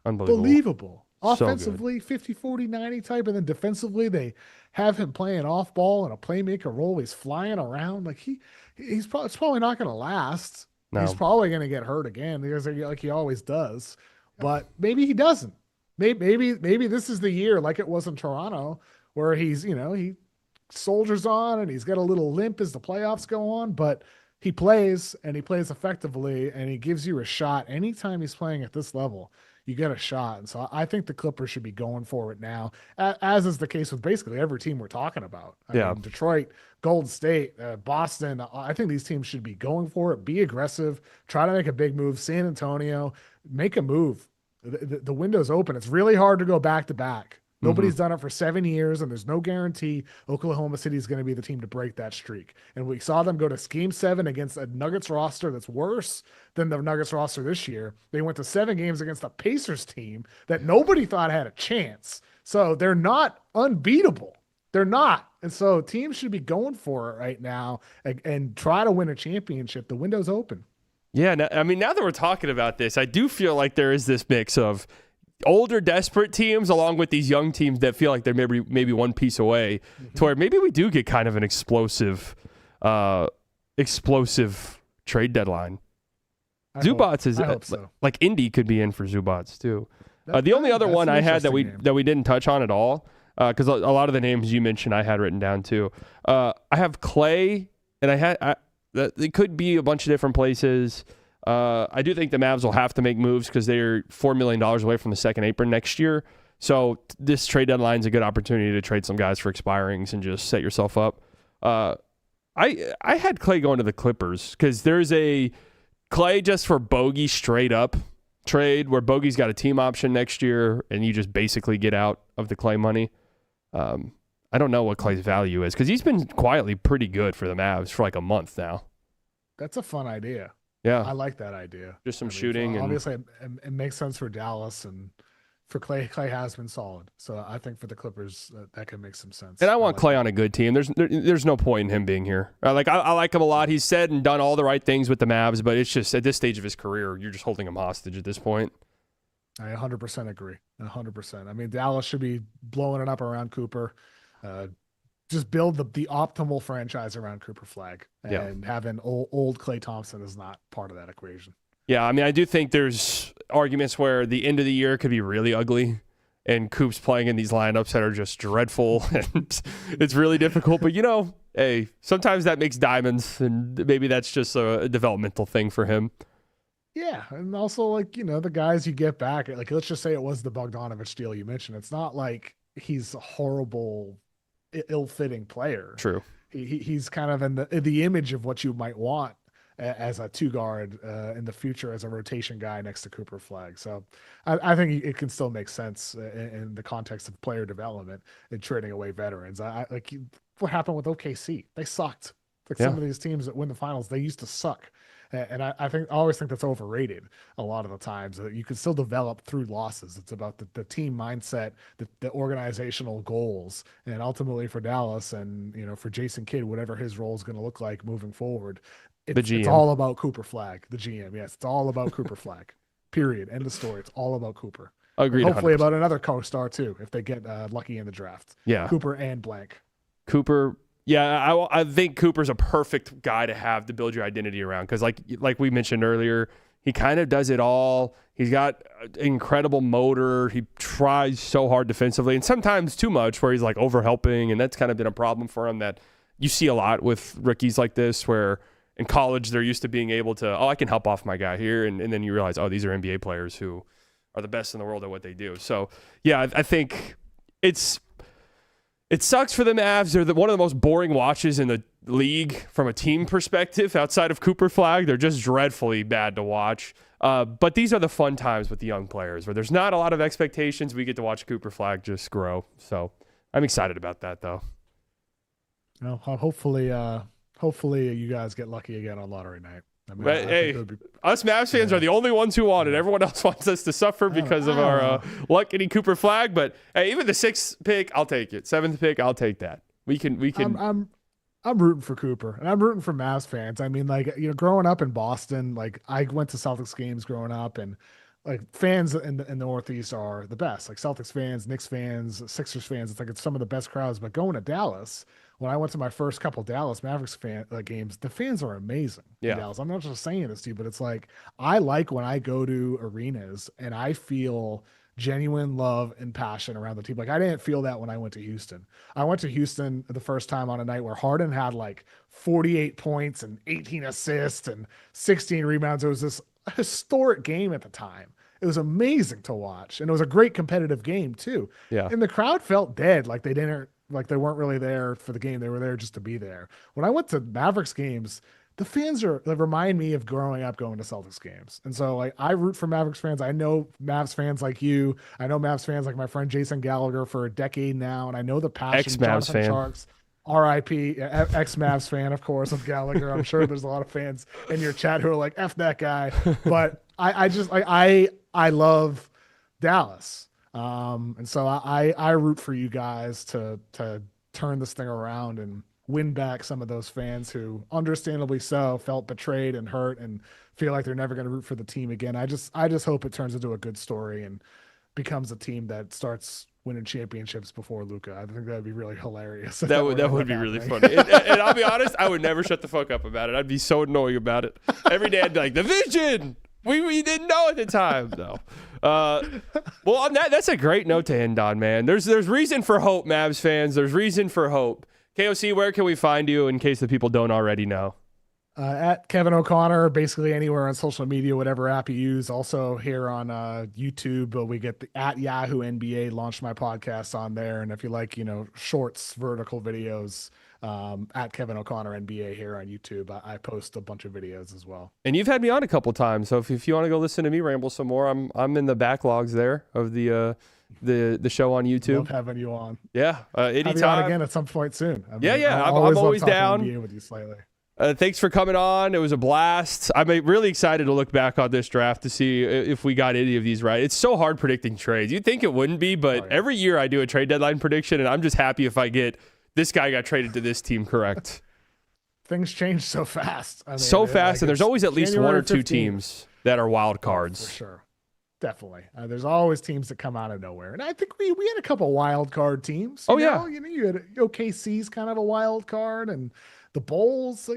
unbelievable. Offensively, 50, 40, 90 type, and then defensively, they have him playing off ball in a playmaker role. He's flying around. Like it's probably not going to last. No. He's probably going to get hurt again, because like he always does. But maybe he doesn't. Maybe this is the year, like it was in Toronto, where he's, he soldiers on and he's got a little limp as the playoffs go on, but he plays, and he plays effectively, and he gives you a shot. Anytime he's playing at this level, you get a shot. And so I think the Clippers should be going for it now, as is the case with basically every team we're talking about. I mean, Detroit, Golden State, Boston. I think these teams should be going for it, be aggressive, try to make a big move. San Antonio, make a move. The window's open. It's really hard to go back to back. Nobody's done it for 7 years, and there's no guarantee Oklahoma City is going to be the team to break that streak. And we saw them go to Game 7 against a Nuggets roster that's worse than the Nuggets roster this year. They went to 7 games against a Pacers team that nobody thought had a chance. So they're not unbeatable. They're not. And so teams should be going for it right now and try to win a championship. The window's open. Yeah, now that we're talking about this, I do feel like there is this mix of older, desperate teams along with these young teams that feel like they're maybe one piece away, to where maybe we do get kind of an explosive trade deadline. Zubac is so. Like Indy could be in for Zubac too. The only other one I had that we didn't touch on at all, because a lot of the names you mentioned I had written down too. I have Clay, and it could be a bunch of different places. I do think the Mavs will have to make moves because they're $4 million away from the second apron next year. So this trade deadline is a good opportunity to trade some guys for expirings and just set yourself up. I had Clay going to the Clippers because there's a Clay just for Bogey straight up trade where Bogey's got a team option next year and you just basically get out of the Clay money. I don't know what Clay's value is because he's been quietly pretty good for the Mavs for like a month now. That's a fun idea. Yeah, I like that idea. Just some shooting. Obviously, it makes sense for Dallas, and for Clay. Clay has been solid, so I think for the Clippers that could make some sense. And I want Clay on a good team. There's no point in him being here. I like him a lot. He's said and done all the right things with the Mavs, but it's just at this stage of his career, you're just holding him hostage at this point. I 100% agree. 100%. I mean, Dallas should be blowing it up around Cooper. Just build the optimal franchise around Cooper Flagg, and having old Klay Thompson is not part of that equation. Yeah, I mean, I do think there's arguments where the end of the year could be really ugly, and Coop's playing in these lineups that are just dreadful, and it's really difficult. But, hey, sometimes that makes diamonds, and maybe that's just a developmental thing for him. Yeah, and also, the guys you get back, let's just say it was the Bogdanovich deal you mentioned. It's not like he's a horrible ill-fitting player. True. He's kind of in the image of what you might want as a two guard in the future as a rotation guy next to Cooper Flagg. So I think it can still make sense in the context of player development and trading away veterans. What happened with OKC? They sucked. Like some of these teams that win the finals, they used to suck. And I always think that's overrated a lot of the times. That you can still develop through losses. It's about the team mindset, the organizational goals, and ultimately for Dallas and for Jason Kidd, whatever his role is going to look like moving forward. It's all about Cooper Flagg, the GM. Yes, it's all about Cooper Flagg. Period. End of story. It's all about Cooper. Agreed. Hopefully 100%. about another co-star too, if they get lucky in the draft. Yeah. Cooper and blank. Cooper. Yeah, I think Cooper's a perfect guy to have to build your identity around because, like we mentioned earlier, he kind of does it all. He's got incredible motor. He tries so hard defensively, and sometimes too much, where he's like overhelping, and that's kind of been a problem for him that you see a lot with rookies like this, where in college they're used to being able to, I can help off my guy here, and then you realize, these are NBA players who are the best in the world at what they do. So, yeah, I think it sucks for the Mavs. They're one of the most boring watches in the league from a team perspective outside of Cooper Flagg. They're just dreadfully bad to watch. But these are the fun times with the young players where there's not a lot of expectations. We get to watch Cooper Flagg just grow. So I'm excited about that, though. Well, hopefully you guys get lucky again on lottery night. I mean, us Mavs fans are the only ones who want it. Everyone else wants us to suffer because of our luck getting Cooper Flagg. But hey, even the 6th pick, I'll take it. 7th pick, I'll take that. We can. I'm rooting for Cooper, and I'm rooting for Mavs fans. I mean, growing up in Boston, I went to Celtics games growing up, and fans in the Northeast are the best. Like Celtics fans, Knicks fans, Sixers fans. It's some of the best crowds. But going to Dallas, when I went to my first couple Dallas Mavericks games, the fans are amazing in Dallas. I'm not just saying this to you, but it's I like when I go to arenas and I feel genuine love and passion around the team. I didn't feel that when I went to Houston. I went to Houston the first time on a night where Harden had 48 points and 18 assists and 16 rebounds. It was this historic game at the time. It was amazing to watch, and it was a great competitive game too. Yeah. And the crowd felt dead, they weren't really there for the game. They were there just to be there. When I went to Mavericks games, the fans they remind me of growing up going to Celtics games. And so I root for Mavericks fans. I know Mavs fans like you. I know Mavs fans like my friend Jason Gallagher for a decade now, and I know the passion. Ex-Mavs fan. Sharks, R.I.P. Ex-Mavs fan, of course, of Gallagher. I'm sure there's a lot of fans in your chat who are like, F that guy. But I love Dallas. And so I root for you guys to turn this thing around and win back some of those fans who, understandably so, felt betrayed and hurt and feel like they're never going to root for the team again. I just hope it turns into a good story and becomes a team that starts winning championships before Luka. I think that'd be really hilarious. That would be really funny. And I'll be honest, I would never shut the fuck up about it. I'd be so annoying about it. Every day I'd be like, the vision! We didn't know at the time, though. Well, on that's a great note to end on, man. There's reason for hope, Mavs fans. There's reason for hope. KOC, where can we find you in case the people don't already know? At Kevin O'Connor, basically anywhere on social media, whatever app you use. Also here on YouTube, we get the at Yahoo NBA, launched my podcast on there. And if you like, shorts, vertical videos, at Kevin O'Connor NBA here on YouTube, I post a bunch of videos as well. And you've had me on a couple times, so if you want to go listen to me ramble some more, I'm in the backlogs there of the show on YouTube. Love having you on. Yeah, anytime. Have you on again at some point soon. I'm always down. NBA with you slightly. Thanks for coming on. It was a blast. I'm really excited to look back on this draft to see if we got any of these right. It's so hard predicting trades. You'd think it wouldn't be, but every year I do a trade deadline prediction, and I'm just happy if I get this guy got traded to this team correct. Things change so fast. And there's always at least one or two teams that are wild cards. For sure. Definitely. There's always teams that come out of nowhere. And I think we had a couple wild card teams. You had OKC's kind of a wild card, and the Bulls,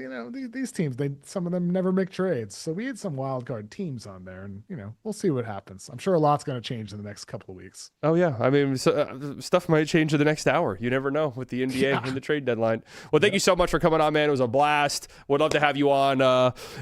these teams, some of them never make trades. So we had some wild card teams on there, and we'll see what happens. I'm sure a lot's going to change in the next couple of weeks. Oh yeah, I mean, stuff might change in the next hour. You never know with the NBA and the trade deadline. Well, thank you so much for coming on, man. It was a blast. Would love to have you on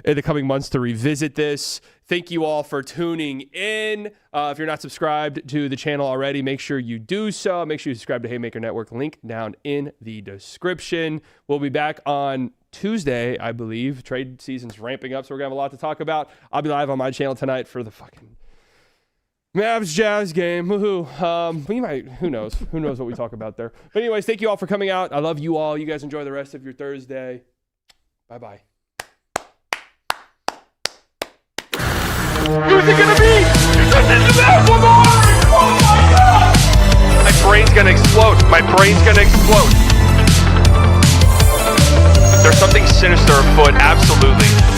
in the coming months to revisit this. Thank you all for tuning in. If you're not subscribed to the channel already, make sure you do so. Make sure you subscribe to Haymaker Network. Link down in the description. We'll be back on Tuesday, I believe. Trade season's ramping up, so we're going to have a lot to talk about. I'll be live on my channel tonight for the fucking Mavs Jazz game. Woohoo. We might, who knows? Who knows what we talk about there. But anyways, thank you all for coming out. I love you all. You guys enjoy the rest of your Thursday. Bye-bye. Who's it gonna be? Oh my God! My brain's gonna explode. My brain's gonna explode. There's something sinister afoot, absolutely.